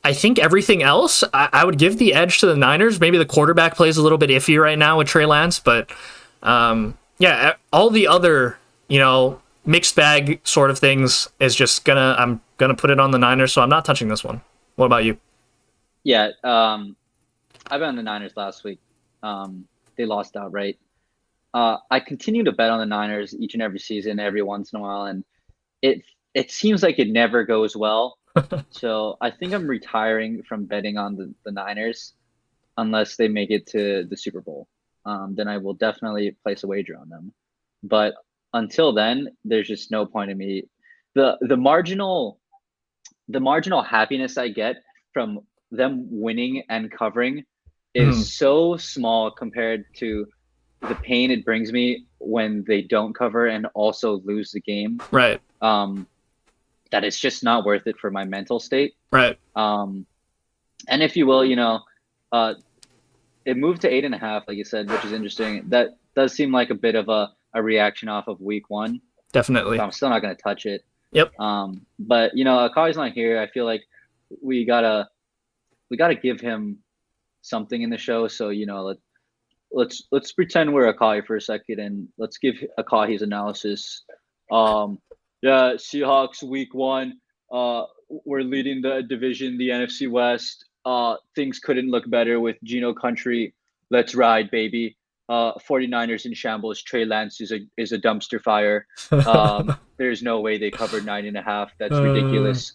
I think everything else, I would give the edge to the Niners. Maybe the quarterback plays a little bit iffy right now with Trey Lance, but all the other, mixed bag sort of things is just I'm gonna put it on the Niners, so I'm not touching this one. What about you? Yeah, I bet on the Niners last week. They lost outright. I continue to bet on the Niners each and every season, every once in a while, and it seems like it never goes well. So I think I'm retiring from betting on the Niners unless they make it to the Super Bowl. Then I will definitely place a wager on them. But until then, there's just no point in me. The marginal happiness I get from them winning and covering is so small compared to the pain it brings me when they don't cover and also lose the game. Right. That it's just not worth it for my mental state. Right. And if you will, it moved to 8.5, like you said, which is interesting. That does seem like a bit of a reaction off of week 1. Definitely. So I'm still not going to touch it. Yep. But Akai's not here. I feel like we gotta give him something in the show. So let's pretend we're Akai for a second and let's give Akai his analysis. Yeah, Seahawks week 1. We're leading the division, the NFC West. Things couldn't look better with Geno Country. Let's ride, baby. 49ers in shambles. Trey Lance is a dumpster fire. There's no way they covered 9.5. That's ridiculous.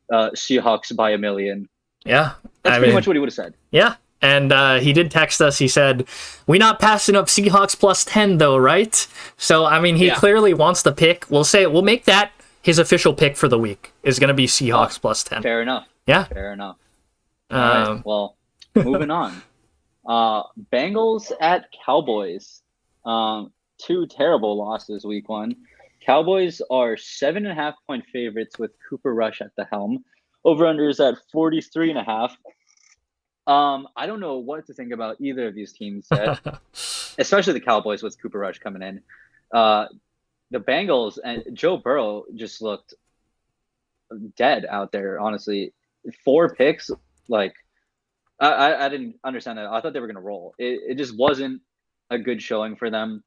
Seahawks by 1 million. Yeah. That's pretty much what he would have said. Yeah. And he did text us. He said, "We not passing up Seahawks plus 10 though, right?" So he clearly wants the pick. We'll make that his official pick for the week. Is going to be Seahawks plus 10. Fair enough. Yeah. Fair enough. All right. Well, moving on. Bengals at Cowboys. 2 terrible losses week 1. Cowboys are 7.5 point favorites with Cooper Rush at the helm. Over-under is at 43.5. I don't know what to think about either of these teams yet, especially the Cowboys with Cooper Rush coming in. The Bengals and Joe Burrow just looked dead out there, honestly. 4 picks, like I didn't understand that. I thought they were going to roll. It just wasn't a good showing for them.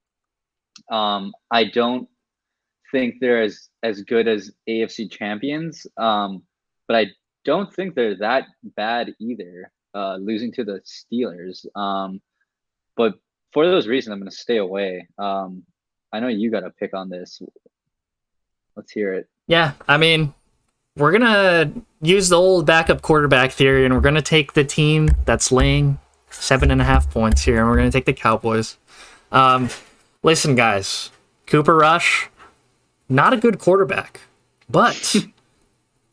I don't think they're as good as AFC champions, but I don't think they're that bad either. Losing to the Steelers. But for those reasons, I'm going to stay away. I know you got a pick on this. Let's hear it. Yeah, we're going to use the old backup quarterback theory, and we're going to take the team that's laying 7.5 points here, and we're going to take the Cowboys. Listen, guys, Cooper Rush, not a good quarterback, but...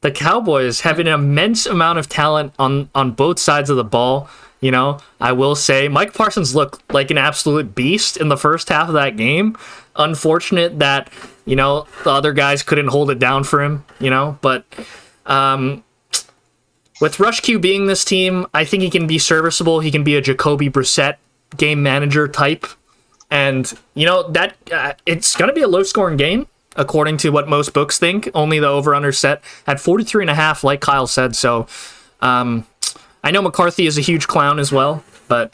The Cowboys have an immense amount of talent on both sides of the ball. I will say Mike Parsons looked like an absolute beast in the first half of that game. Unfortunate that, the other guys couldn't hold it down for him, But with Rush Q being this team, I think he can be serviceable. He can be a Jacoby Brissett game manager type. And, that it's going to be a low-scoring game. According to what most books think, only the over-under set at 43.5, like Kyle said. So, I know McCarthy is a huge clown as well, but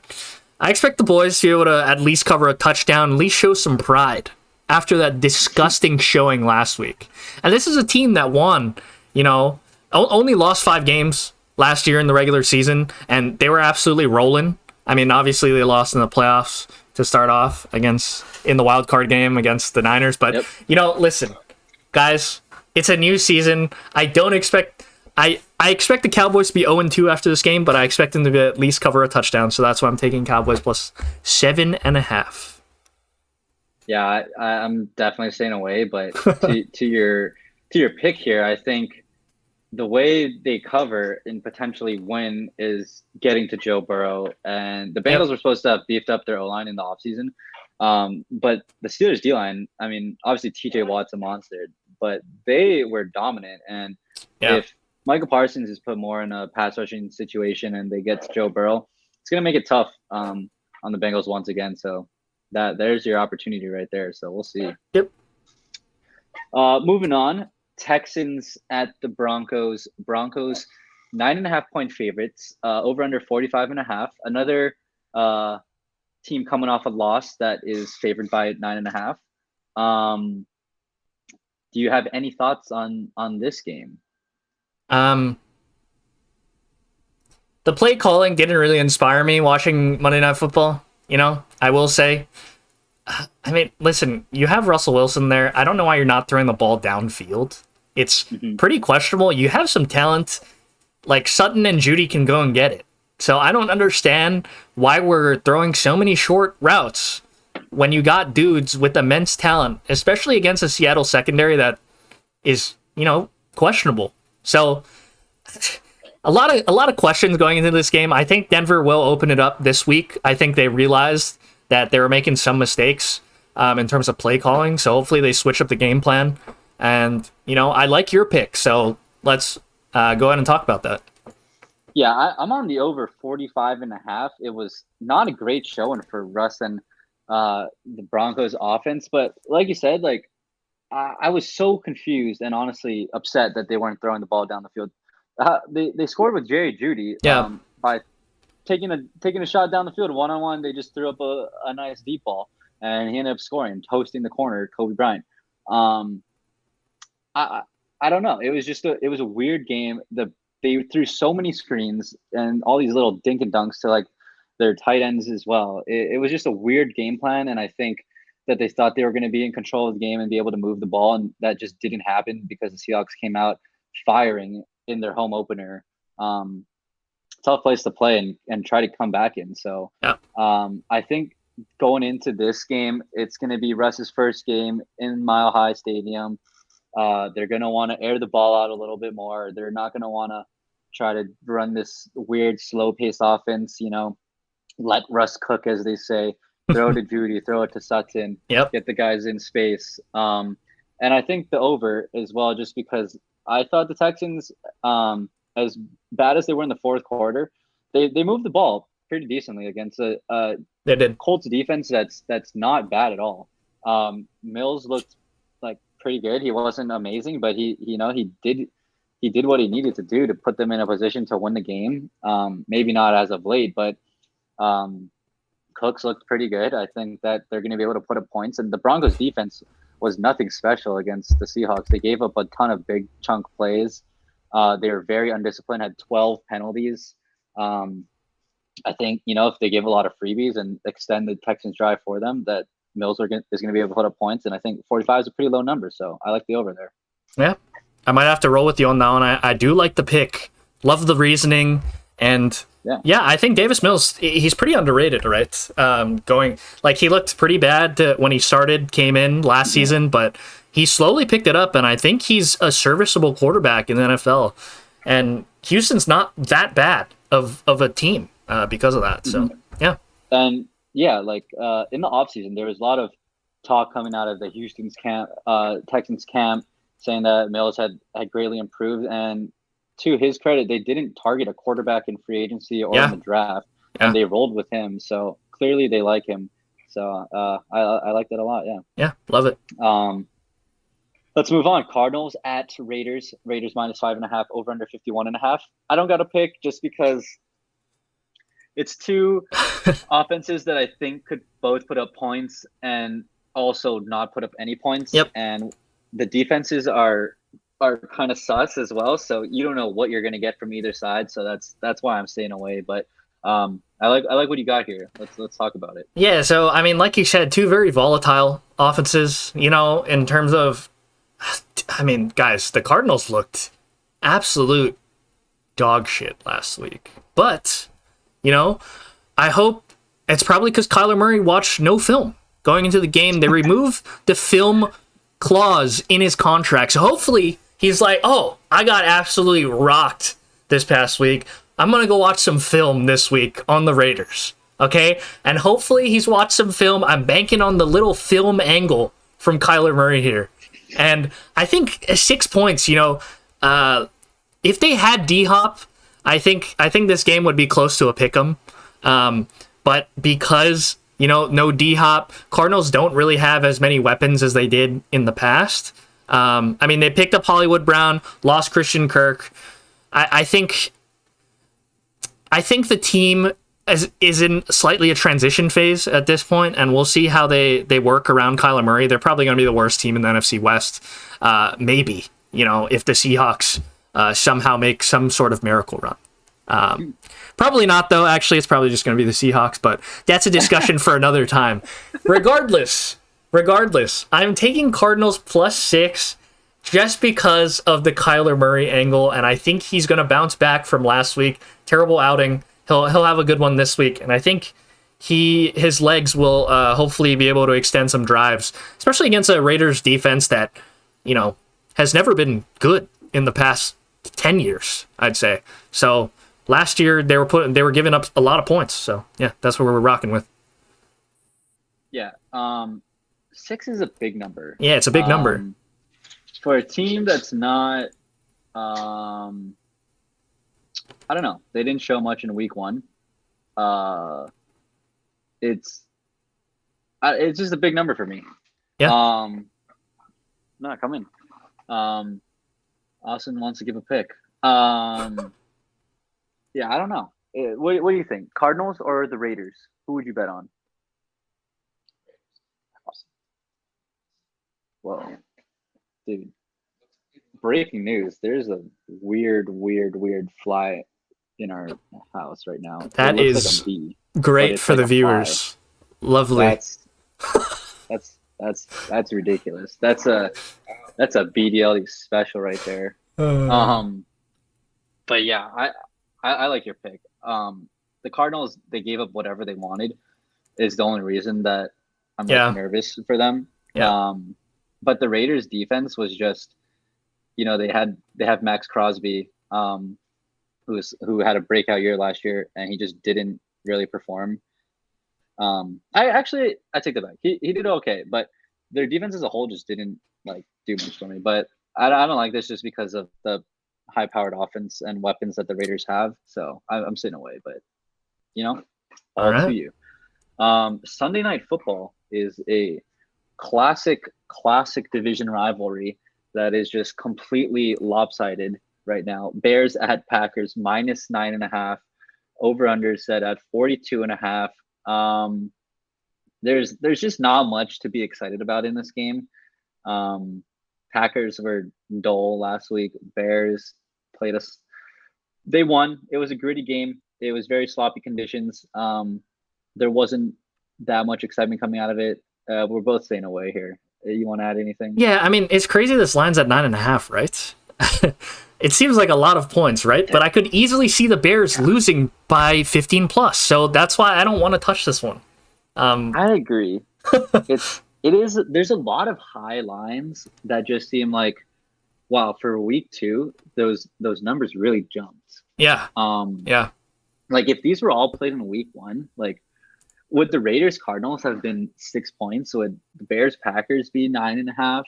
I expect the boys to be able to at least cover a touchdown, at least show some pride after that disgusting showing last week. And this is a team that won, only lost 5 games last year in the regular season, and they were absolutely rolling. Obviously they lost in the playoffs to start off in the wild card game against the Niners. But, listen, guys, it's a new season. I expect the Cowboys to be 0-2 after this game, but I expect them to at least cover a touchdown. So that's why I'm taking Cowboys plus 7.5. Yeah, I'm definitely staying away. But to your pick here, I think the way they cover and potentially win is getting to Joe Burrow. And the Bengals were supposed to have beefed up their O-line in the offseason. But the Steelers D-line, obviously TJ Watt's a monster, but they were dominant. And if Michael Parsons is put more in a pass rushing situation and they get to Joe Burrow, it's going to make it tough on the Bengals once again. So there's your opportunity right there. So we'll see. Yep. Moving on. Texans at the Broncos. Broncos 9.5-point favorites. Over under 45.5. Another team coming off a loss that is favored by 9.5. Do you have any thoughts on this game? The play calling didn't really inspire me watching Monday Night Football. I will say. I mean, listen, you have Russell Wilson there. I don't know why you're not throwing the ball downfield. It's pretty questionable. You have some talent. Like Sutton and Judy can go and get it. So I don't understand why we're throwing so many short routes when you got dudes with immense talent, especially against a Seattle secondary that is, questionable. So a lot of questions going into this game. I think Denver will open it up this week. I think they realized that they were making some mistakes in terms of play calling. So hopefully they switch up the game plan. And, I like your pick. So let's go ahead and talk about that. Yeah, I'm on the over 45.5. It was not a great showing for Russ and the Broncos offense. But like you said, I was so confused and honestly upset that they weren't throwing the ball down the field. They scored with Jerry Jeudy by taking a shot down the field one-on-one. They just threw up a nice deep ball, and he ended up scoring, toasting the corner, Kobe Bryant. I don't know. It was a weird game. They threw so many screens and all these little dink and dunks to their tight ends as well. It was just a weird game plan, and I think that they thought they were going to be in control of the game and be able to move the ball, and that just didn't happen because the Seahawks came out firing in their home opener. Tough place to play and try to come back in. So I think going into this game, it's going to be Russ's first game in Mile High Stadium. They're going to want to air the ball out a little bit more. They're not going to want to try to run this weird slow-paced offense, let Russ cook, as they say. Throw it to Judy, throw it to Sutton, get the guys in space. And I think the over as well, just because I thought the Texans, as bad as they were in the fourth quarter, they moved the ball pretty decently against a they did. Colts defense that's not bad at all. Mills looked pretty good. He wasn't amazing, but he did what he needed to do to put them in a position to win the game. Maybe not as of late, but Cooks looked pretty good. I think that they're going to be able to put up points. And the Broncos defense was nothing special against the Seahawks. They gave up a ton of big chunk plays. They were very undisciplined, had 12 penalties. I think, if they give a lot of freebies and extend the Texans drive for them, that Mills is going to be able to put up points. And I think 45 is a pretty low number. So I like the over there. Yeah, I might have to roll with you on that one. I do like the pick. Love the reasoning. And yeah, I think Davis Mills, he's pretty underrated, right? He looked pretty bad when he came in last season, but he slowly picked it up, and I think he's a serviceable quarterback in the NFL. And Houston's not that bad of a team because of that. So, yeah. And, in the offseason, there was a lot of talk coming out of the Houston's camp, Texans camp, saying that Mills had greatly improved. And to his credit, they didn't target a quarterback in free agency or in the draft, and they rolled with him. So clearly they like him. So I like that a lot. Yeah. Yeah. Love it. Let's move on. Cardinals at Raiders. Raiders -5.5, over under 51.5. I don't got to pick just because it's two offenses that I think could both put up points and also not put up any points. Yep. And the defenses are kind of sus as well. So you don't know what you're going to get from either side. So that's why I'm staying away. But I like what you got here. Let's talk about it. Yeah. So, I mean, like you said, two very volatile offenses, in terms of, guys, the Cardinals looked absolute dog shit last week. But, I hope it's probably because Kyler Murray watched no film going into the game. They removed the film clause in his contract. So hopefully he's like, oh, I got absolutely rocked this past week. I'm going to go watch some film this week on the Raiders. Okay? And hopefully he's watched some film. I'm banking on the little film angle from Kyler Murray here. And I think 6 points, if they had D-Hop, I think this game would be close to a pick'em. But because, no D-Hop, Cardinals don't really have as many weapons as they did in the past. I mean, they picked up Hollywood Brown, lost Christian Kirk. I think the team is in slightly a transition phase at this point, and we'll see how they work around Kyler Murray. They're probably going to be the worst team in the NFC West, maybe, if the Seahawks somehow make some sort of miracle run. Probably not, though. Actually, it's probably just going to be the Seahawks, but that's a discussion for another time. Regardless, I'm taking Cardinals +6 just because of the Kyler Murray angle, and I think he's going to bounce back from last week. Terrible outing. He'll have a good one this week, and I think his legs will hopefully be able to extend some drives, especially against a Raiders defense that has never been good in the past 10 years, I'd say. So last year they were giving up a lot of points. So yeah, that's what we're rocking with. Yeah, 6 is a big number. Yeah, it's a big number for a team that's not. I don't know. They didn't show much in week 1. It's just a big number for me. Yeah. No, come in. Austin wants to give a pick. Yeah, I don't know. What do you think? Cardinals or the Raiders? Who would you bet on? Whoa, dude. Breaking news. There's a weird fly in our house right now. That is like great for the viewers. Lovely. That's ridiculous. That's a BDL special right there. But yeah, I like your pick. The Cardinals, they gave up whatever they wanted is the only reason that I'm nervous for them. Yeah. But the Raiders defense was just, they have Max Crosby, who had a breakout year last year, and he just didn't really perform. I take that back. He did okay, but their defense as a whole just didn't do much for me. But I don't like this just because of the high-powered offense and weapons that the Raiders have. So I'm sitting away. But all right. To you. Sunday Night Football is a classic division rivalry that is just completely lopsided right now. Bears at Packers -9.5. Over/under set at 42.5. There's just not much to be excited about in this game. Packers were dull last week. Bears played us. They won. It was a gritty game. It was very sloppy conditions. There wasn't that much excitement coming out of it. We're both staying away here. You want to add anything? Yeah, I mean, it's crazy this line's at 9.5, right? It seems like a lot of points, right? But I could easily see the Bears losing by 15 plus. So that's why I don't want to touch this one. I agree. There's a lot of high lines that just seem like, wow, for week 2, those numbers really jumped. Yeah. Yeah. If these were all played in week 1, would the Raiders Cardinals have been 6 points? Would the Bears Packers be 9.5?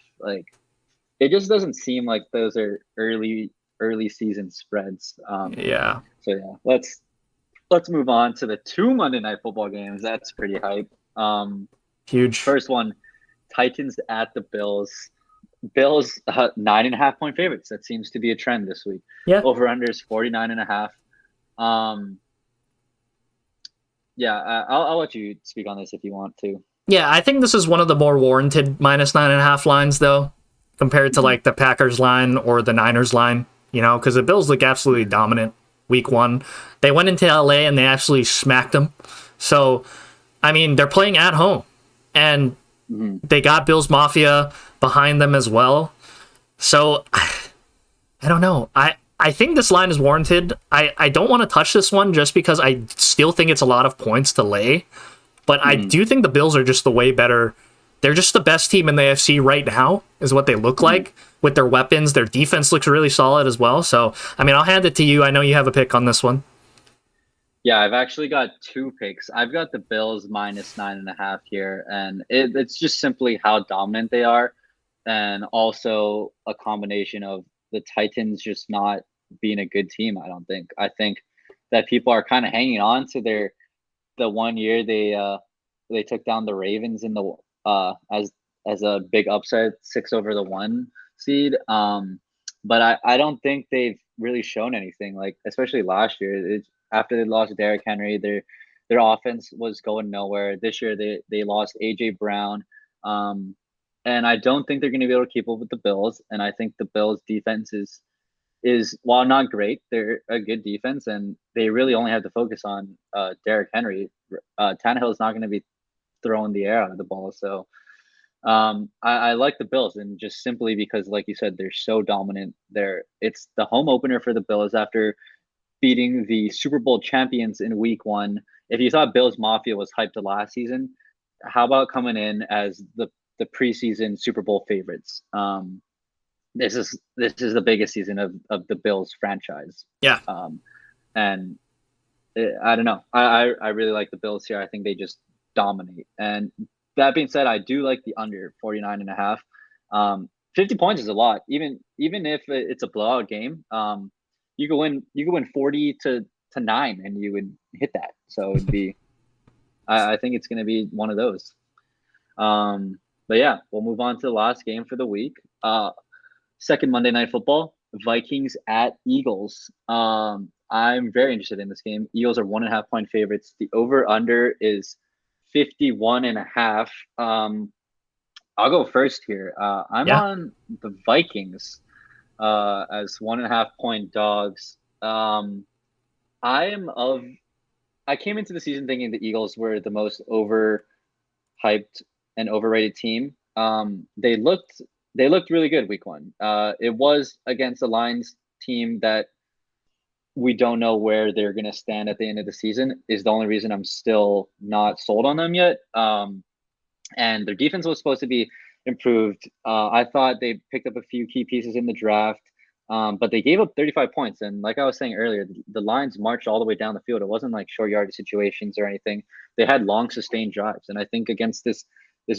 It just doesn't seem like those are early season spreads. Yeah. So yeah, let's move on to the 2 Monday Night Football games. That's pretty hype. Huge. First one, Titans at the Bills. Bills 9.5 point favorites. That seems to be a trend this week. Yeah. Over/under is 49.5. Yeah, I'll let you speak on this if you want to. Yeah, I think this is one of the more warranted -9.5 lines, though, compared to the Packers line or the Niners line, because the Bills look absolutely dominant week 1. They went into LA and they absolutely smacked them. So, I mean, they're playing at home, and they got Bills Mafia behind them as well. So, I don't know. I think this line is warranted. I don't want to touch this one just because I still think it's a lot of points to lay. But I do think the Bills are just the way better. They're just the best team in the AFC right now, is what they look like with their weapons. Their defense looks really solid as well. So, I mean, I'll hand it to you. I know you have a pick on this one. Yeah, I've actually got 2 picks. I've got the Bills -9.5 here, and it's just simply how dominant they are, and also a combination of the Titans just not being a good team. I think that people are kind of hanging on to the 1 year they took down the Ravens in the as a big upset, 6-1. seed. But I don't think they've really shown anything. Like especially last year, after they lost Derrick Henry, their offense was going nowhere. This year they lost AJ Brown. And I don't think they're going to be able to keep up with the Bills. And I think the Bills defense is while not great, they're a good defense, and they really only have to focus on Derrick Henry. Tannehill is not going to be throwing the air out of the ball. So I like the Bills, and just simply because, like you said, they're so dominant. It's the home opener for the Bills after beating the Super Bowl champions in Week 1. If you thought Bills Mafia was hyped to last season, how about coming in as the preseason Super Bowl favorites? This is the biggest season of the Bills franchise. Yeah. And I don't know. I really like the Bills here. I think they just dominate. And that being said, I do like the under 49.5. 50 points is a lot. Even if it's a blowout game, you could win 40-9 and you would hit that. So it'd be I think it's gonna be one of those. But yeah, we'll move on to the last game for the week. Second Monday Night Football, Vikings at Eagles. I'm very interested in this game. Eagles are 1.5 point favorites. The over/under is 51.5. I'll go first here. I'm on the Vikings as 1.5 point dogs. I came into the season thinking the Eagles were the most overhyped and overrated team. They looked really good week 1. It was against a Lions team that we don't know where they're going to stand at the end of the season is the only reason I'm still not sold on them yet. And their defense was supposed to be improved. I thought they picked up a few key pieces in the draft, but they gave up 35 points. And like I was saying earlier, the Lions marched all the way down the field. It wasn't like short yardage situations or anything. They had long sustained drives. And I think against this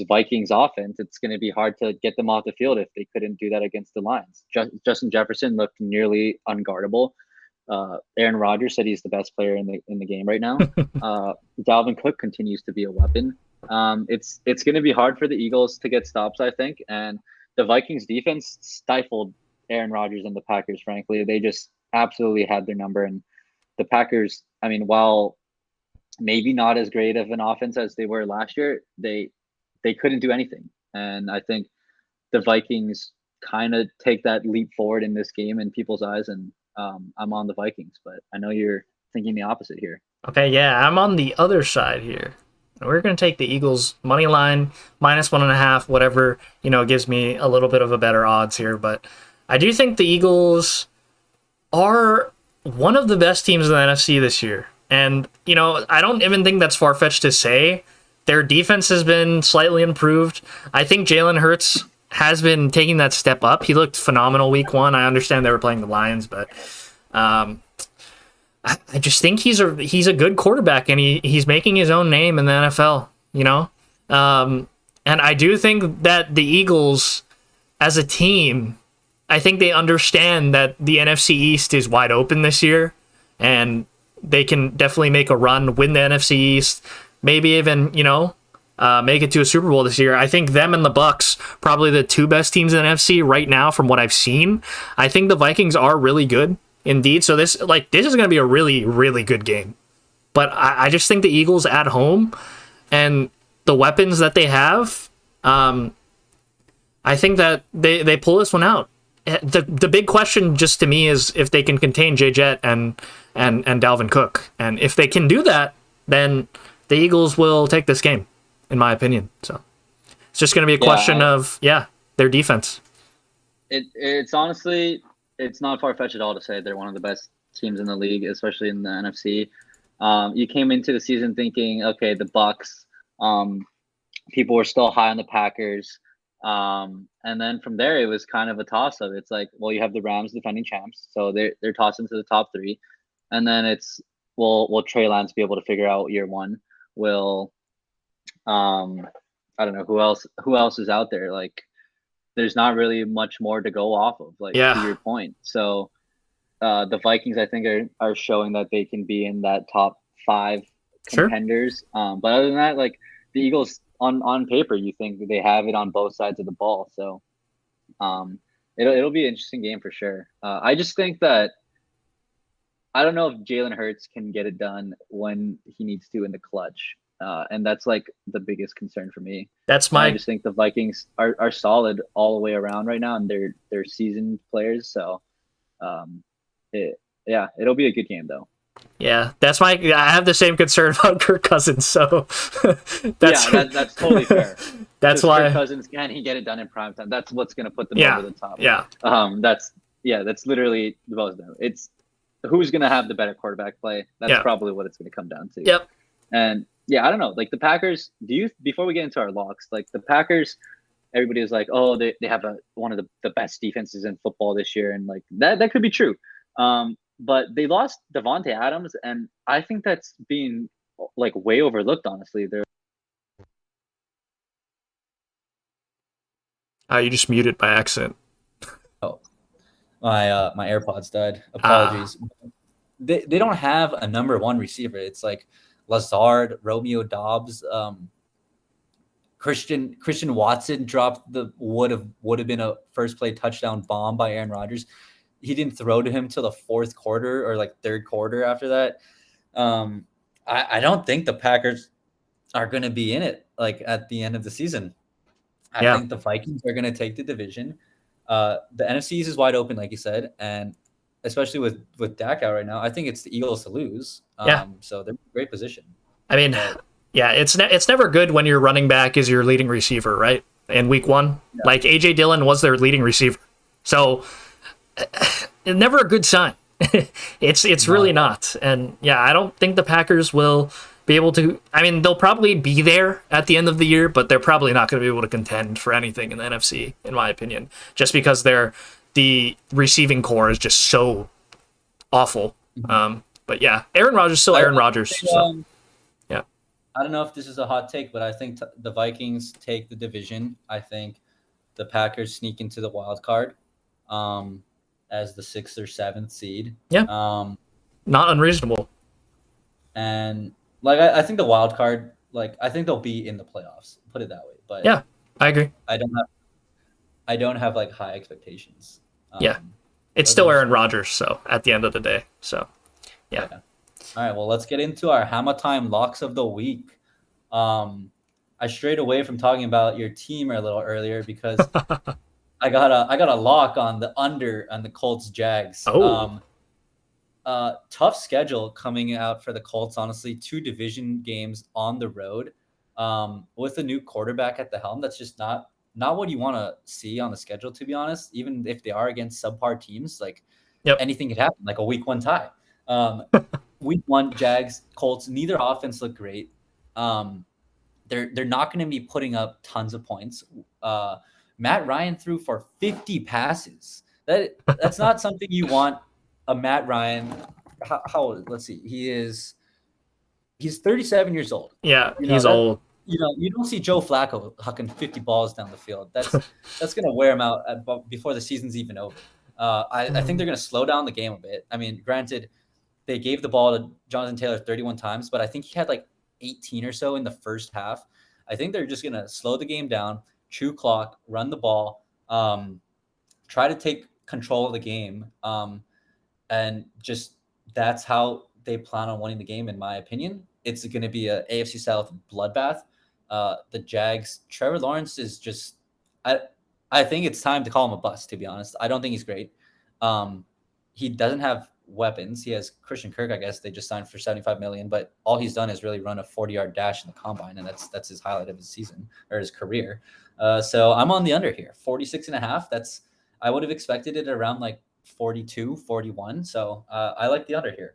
Vikings offense, it's going to be hard to get them off the field if they couldn't do that against the Lions. Justin Jefferson looked nearly unguardable. Aaron Rodgers said he's the best player in the game right now. Dalvin Cook continues to be a weapon. It's going to be hard for the Eagles to get stops, I think, and the Vikings defense stifled Aaron Rodgers and the Packers. Frankly, they just absolutely had their number, and the Packers, I mean, while maybe not as great of an offense as they were last year, they couldn't do anything. And I think the Vikings kind of take that leap forward in this game in people's eyes, and I'm on the Vikings, but I know you're thinking the opposite here. Okay, yeah, I'm on the other side here. We're going to take the Eagles money line, -1.5, whatever, gives me a little bit of a better odds here. But I do think the Eagles are one of the best teams in the NFC this year. And, I don't even think that's far-fetched to say. Their defense has been slightly improved. I think Jalen Hurts has been taking that step up. He looked phenomenal week 1. I understand they were playing the Lions, but I just think he's a good quarterback, and he's making his own name in the NFL, and I do think that the Eagles as a team, I think they understand that the NFC East is wide open this year, and they can definitely make a run, win the NFC East, maybe even, make it to a Super Bowl this year. I think them and the Bucks, probably the two best teams in the NFC right now from what I've seen. I think the Vikings are really good indeed. So this is going to be a really, really good game. But I just think the Eagles at home and the weapons that they have, I think that they pull this one out. The big question just to me is if they can contain J. Jet and Dalvin Cook. And if they can do that, then the Eagles will take this game, in my opinion. So it's just going to be a question of their defense. It's honestly, it's not far-fetched at all to say they're one of the best teams in the league, especially in the NFC. You came into the season thinking, okay, the Bucks. People were still high on the Packers, and then from there it was kind of a toss-up. It's like, well, you have the Rams defending champs, so they're tossed into the top 3, and then it's will Trey Lance be able to figure out year 1? Will I don't know who else is out there. Like, there's not really much more to go off of. To your point. So the Vikings, I think, are showing that they can be in that top 5 contenders. Sure. But other than that, like the Eagles on paper, you think that they have it on both sides of the ball. So It'll be an interesting game for sure. I just think that I don't know if Jalen Hurts can get it done when he needs to in the clutch. And that's like the biggest concern for me. That's And I my just think the Vikings are solid all the way around right now, and they're seasoned players. So, yeah, it'll be a good game though. Yeah, that's my. I have the same concern about Kirk Cousins, so that's totally fair. That's why Kirk Cousins, can he get it done in prime time? That's what's going to put them over the top. Yeah. That's literally the both of them. It's who's going to have the better quarterback play. That's probably what it's going to come down to. Yep. And yeah, I don't know. Like the Packers, before we get into our locks, like the Packers, everybody is like, oh, they have one of the best defenses in football this year, and like that could be true. But they lost Devontae Adams, and I think that's being like way overlooked. Honestly, you just muted by accident. Oh, my AirPods died. Apologies. They don't have a number one receiver. It's like Lazard, Romeo Dobbs, Christian Watson dropped would have been a first play touchdown bomb by Aaron Rodgers. He didn't throw to him till the fourth quarter or like third quarter after that. I don't think the Packers are going to be in it like at the end of the season. I think the Vikings are going to take the division. The NFC East is wide open, like you said, and especially with Dak out right now, I think it's the Eagles to lose. So they're in a great position. I mean, it's never good when your running back is your leading receiver, right? In week one, like AJ Dillon was their leading receiver, so never a good sign. It's really not. And I don't think the Packers will be able to. I mean, they'll probably be there at the end of the year, but they're probably not going to be able to contend for anything in the NFC, in my opinion, just because the receiving core is just so awful. But Aaron Rodgers still Aaron Rodgers. So. I don't know if this is a hot take, but I think the Vikings take the division. I think the Packers sneak into the wild card as the 6th or 7th seed. Yeah. Not unreasonable. And like I think the wild card, like I think they'll be in the playoffs. Put it that way. But yeah, I agree. I don't have like high expectations. It's still Aaron Rodgers, so at the end of the day. So yeah. All right, well, let's get into our Hammah Time locks of the week. I strayed away from talking about your team a little earlier because I got a lock on the under on the Colts Jags. Tough schedule coming out for the Colts, honestly. 2 division games on the road with a new quarterback at the helm. That's just not what you want to see on the schedule, to be honest. Even if they are against subpar teams, like anything could happen, like a week 1 tie. Week 1, Jags, Colts, neither offense look great. They're not going to be putting up tons of points. Matt Ryan threw for 50 passes. That's not something you want a Matt Ryan. How old? Let's see. He's 37 years old. Yeah, he's old. You don't see Joe Flacco hucking 50 balls down the field. That's going to wear him out before the season's even over. I think they're going to slow down the game a bit. I mean, granted, they gave the ball to Jonathan Taylor 31 times, but I think he had like 18 or so in the first half. I think they're just going to slow the game down, chew clock, run the ball, try to take control of the game. And just that's how they plan on winning the game, in my opinion. It's going to be a AFC South bloodbath. The Jags, Trevor Lawrence is just I think it's time to call him a bust, to be honest. I don't think he's great. He doesn't have weapons. He has Christian Kirk, I guess. They just signed for $75 million, but all he's done is really run a 40-yard dash in the combine, and that's his highlight of his season or his career. So I'm on the under here, 46.5. I would have expected it around like 42, 41. So I like the under here.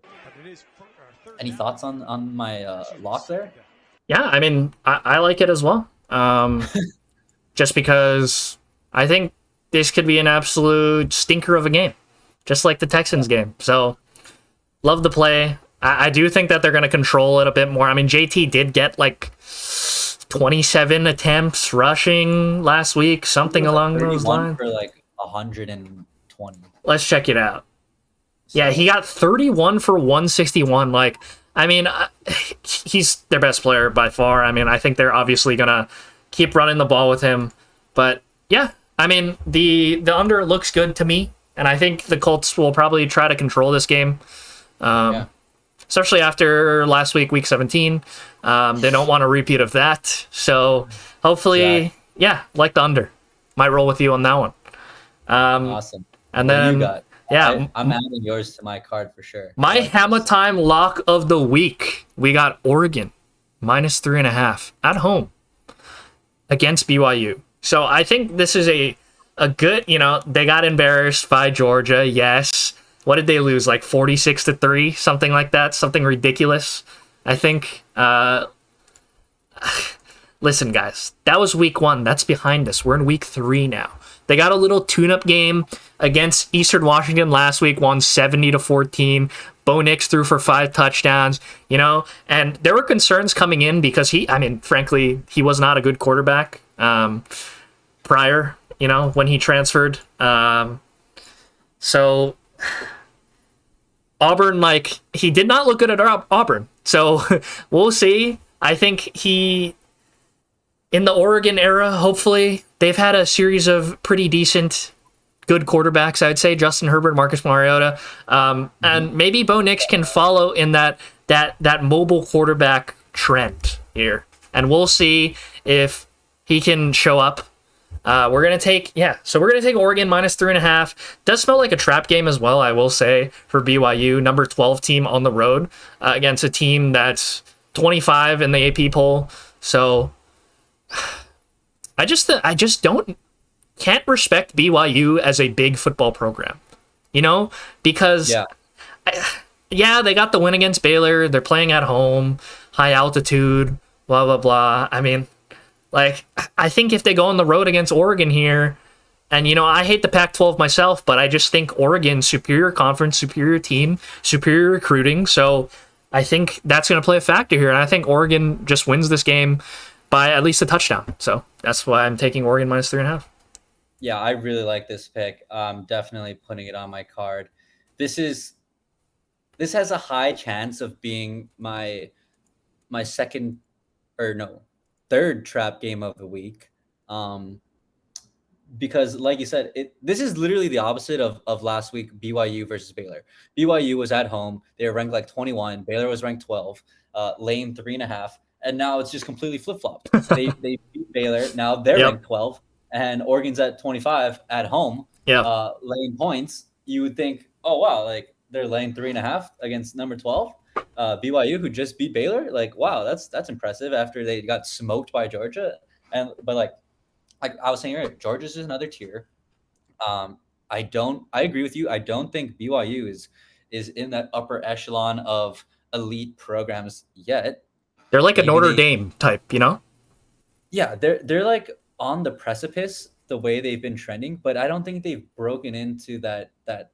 Any thoughts on my lock there? Yeah, I mean, I like it as well. Just because I think this could be an absolute stinker of a game, just like the Texans game. So love the play. I do think that they're going to control it a bit more. I mean, JT did get like 27 attempts rushing last week, something along those lines. For like 120. Let's check it out. Yeah, he got 31 for 161. Like, I mean, he's their best player by far. I mean, I think they're obviously going to keep running the ball with him. But yeah, I mean, the under looks good to me, and I think the Colts will probably try to control this game. Yeah. Especially after last week, week 17. They don't want a repeat of that. So hopefully, yeah, like the under. Might roll with you on that one. Awesome. And What then, you got? yeah, I'm adding yours to my card for sure. my Hammah time lock of the week. We got Oregon minus 3.5 at home against BYU. So I think this is a good, they got embarrassed by Georgia. Yes. What did they lose? Like 46-3, something like that, something ridiculous. I think. Listen, guys, that was week 1. That's behind us. We're in week 3 now. They got a little tune-up game against Eastern Washington last week, won 70-14. Bo Nix threw for 5 touchdowns, and there were concerns coming in because frankly, he was not a good quarterback prior, when he transferred. So Auburn, he did not look good at Auburn. So we'll see. I think in the Oregon era, hopefully, they've had a series of pretty decent, good quarterbacks, I'd say. Justin Herbert, Marcus Mariota. And maybe Bo Nix can follow in that mobile quarterback trend here. And we'll see if he can show up. We're going to take Oregon minus 3.5. Does smell like a trap game as well, I will say, for BYU. Number 12 team on the road against a team that's 25 in the AP poll. So I just can't respect BYU as a big football program, because they got the win against Baylor. They're playing at home, high altitude, blah, blah, blah. I mean, I think if they go on the road against Oregon here, and, I hate the Pac-12 myself, but I just think Oregon, superior conference, superior team, superior recruiting. So I think that's going to play a factor here. And I think Oregon just wins this game by at least a touchdown. So that's why I'm taking Oregon minus 3.5. Yeah, I really like this pick. Definitely putting it on my card. This has a high chance of being my third trap game of the week. Because like you said, this is literally the opposite of last week, BYU versus Baylor. BYU was at home. They were ranked like 21. Baylor was ranked 12, laying 3.5. And now it's just completely flip-flopped. They beat Baylor. Now they're ranked 12. And Oregon's at 25 at home, laying points. You would think, oh, wow, they're laying 3.5 against number 12. BYU, who just beat Baylor, wow, that's impressive after they got smoked by Georgia. But I was saying earlier, Georgia's just another tier. I agree with you. I don't think BYU is in that upper echelon of elite programs yet. They're like maybe a Notre Dame type, Yeah, they're on the precipice the way they've been trending, but I don't think they've broken into that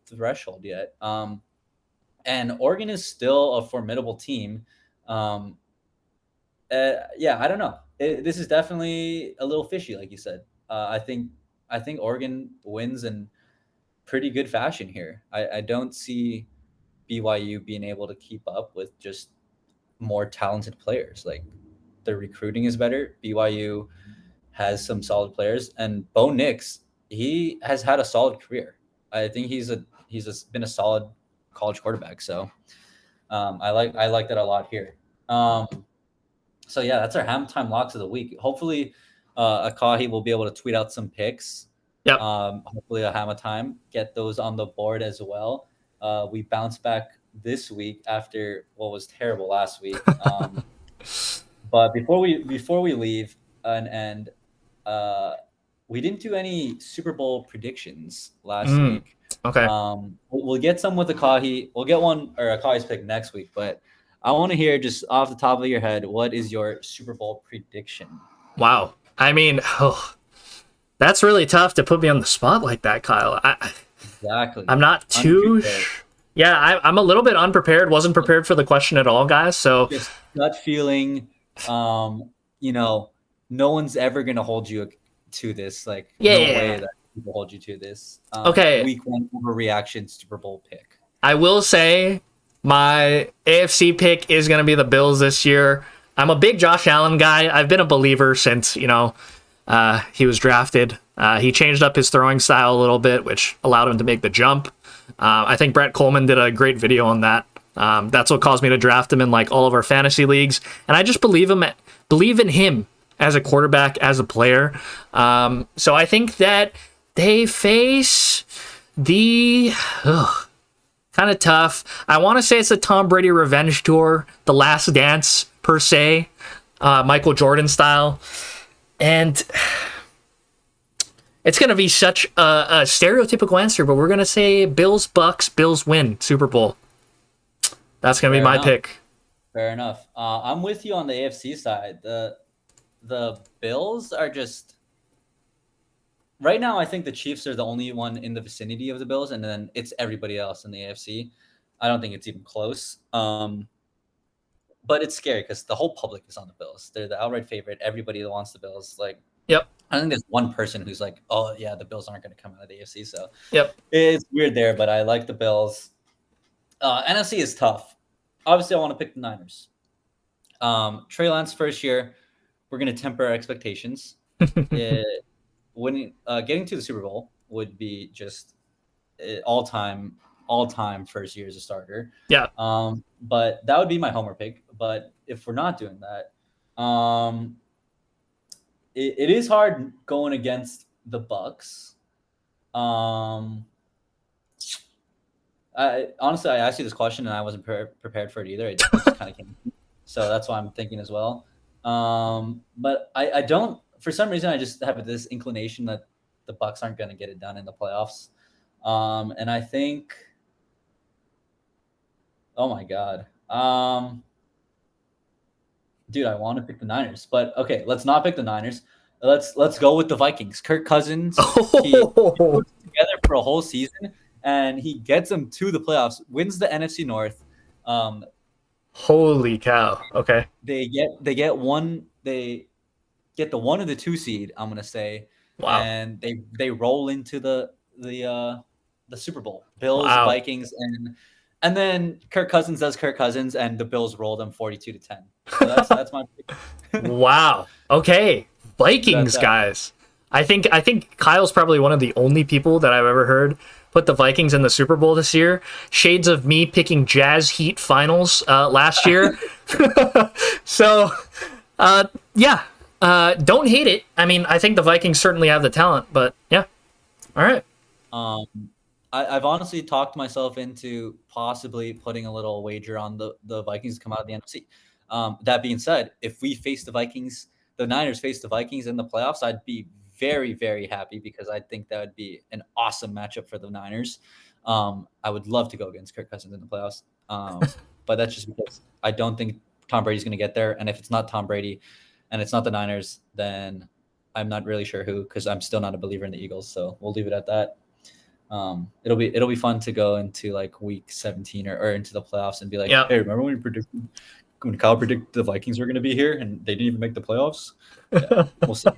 threshold yet. And Oregon is still a formidable team. I don't know. This is definitely a little fishy, like you said. I think Oregon wins in pretty good fashion here. I don't see BYU being able to keep up with just more talented players. Their recruiting is better. BYU has some solid players, and Bo Nix, he has had a solid career. I think he's been a solid college quarterback. So I like that a lot here. So yeah, that's our Hammah time locks of the week. Hopefully Akahi will be able to tweet out some picks. Yep. Hopefully a Hammah time, get those on the board as well. We bounce back this week after what was terrible last week. But before we leave and end, we didn't do any Super Bowl predictions last week. Okay. We'll get some with Akahi. We'll get one or Akahi's pick next week. But I want to hear just off the top of your head, what is your Super Bowl prediction? Wow. I mean, that's really tough to put me on the spot like that, Kyle. Exactly. I'm not too. Yeah, I'm a little bit unprepared. Wasn't prepared for the question at all, guys. So just gut feeling. No one's ever gonna hold you to this. No way that people hold you to this. Okay. Week 1 overreaction Super Bowl pick. I will say my AFC pick is gonna be the Bills this year. I'm a big Josh Allen guy. I've been a believer since he was drafted. He changed up his throwing style a little bit, which allowed him to make the jump. I think Brett Coleman did a great video on that. That's what caused me to draft him in like all of our fantasy leagues, and I just believe in him as a quarterback, as a player. So I think that they face the kind of tough. I want to say it's a Tom Brady revenge tour, the last dance per se, Michael Jordan style, and it's going to be such a stereotypical answer, but we're going to say Bills, Bucks, Bills win Super Bowl. That's going to be my pick. Fair enough. I'm with you on the AFC side. The Bills are just right now. I think the Chiefs are the only one in the vicinity of the Bills, and then it's everybody else in the AFC. I don't think it's even close. But it's scary because the whole public is on the Bills. They're the outright favorite. Everybody that wants the Bills, Yep. I think there's one person who's like, oh yeah, the Bills aren't going to come out of the AFC. So yep, it's weird there, but I like the Bills. NFC is tough. Obviously, I want to pick the Niners. Trey Lance first year, we're going to temper our expectations. Getting to the Super Bowl would be just all time first year as a starter. Yeah. But that would be my homer pick. But if we're not doing that, it is hard going against the Bucks. Honestly, I asked you this question and I wasn't prepared for it either. It just kind of came, so that's why I'm thinking as well. But I don't. For some reason, I just have this inclination that the Bucks aren't going to get it done in the playoffs. And I think, oh my god, dude, I want to pick the Niners, but okay, let's not pick the Niners. Let's go with the Vikings. Kirk Cousins, he puts together for a whole season. And he gets them to the playoffs, wins the NFC North. Holy cow! Okay, they get the 1 or the 2 seed. I'm gonna say, wow. And they roll into the Super Bowl. Bills, wow. Vikings, and then Kirk Cousins does Kirk Cousins, and the Bills roll them 42-10. So that's my pick. Wow. Okay, Vikings guys. I think Kyle's probably one of the only people that I've ever heard put the Vikings in the Super Bowl this year. Shades of me picking Jazz Heat finals last year. So, yeah, don't hate it. I mean, I think the Vikings certainly have the talent, but yeah. All right. I've honestly talked myself into possibly putting a little wager on the Vikings to come out of the NFC. That being said, if we face the Vikings, the Niners face the Vikings in the playoffs, I'd be very, very happy because I think that would be an awesome matchup for the Niners. I would love to go against Kirk Cousins in the playoffs. But that's just because I don't think Tom Brady's going to get there. And if it's not Tom Brady and it's not the Niners, then I'm not really sure who, because I'm still not a believer in the Eagles. So we'll leave it at that. It'll be fun to go into like week 17 or into the playoffs and be like, hey, remember when Kyle predicted the Vikings were going to be here and they didn't even make the playoffs? Yeah, we'll see.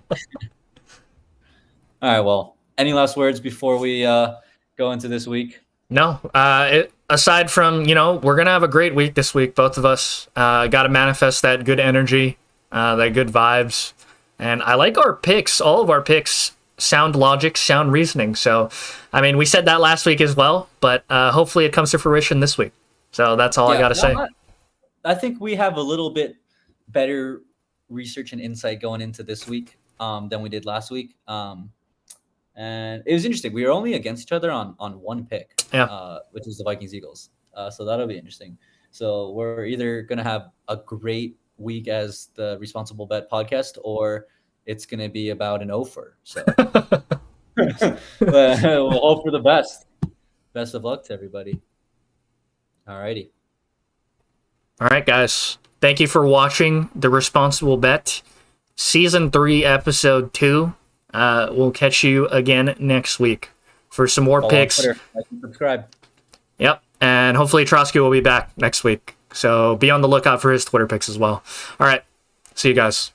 All right. Well, any last words before we go into this week? No. Aside from, we're going to have a great week this week. Both of us got to manifest that good energy, that good vibes. And I like our picks. All of our picks sound logic, sound reasoning. So, I mean, we said that last week as well, but hopefully it comes to fruition this week. So that's all I got to say. I think we have a little bit better research and insight going into this week than we did last week. And it was interesting. We were only against each other on one pick, which is the Vikings-Eagles. So that'll be interesting. So we're either going to have a great week as the Responsible Bet podcast, or it's going to be about an offer. So we'll hope for the best. Best of luck to everybody. All righty. All right, guys. Thank you for watching The Responsible Bet, Season 3, Episode 2. We'll catch you again next week for some more picks. Like and subscribe. Yep. And hopefully Trotsky will be back next week. So be on the lookout for his Twitter picks as well. All right. See you guys.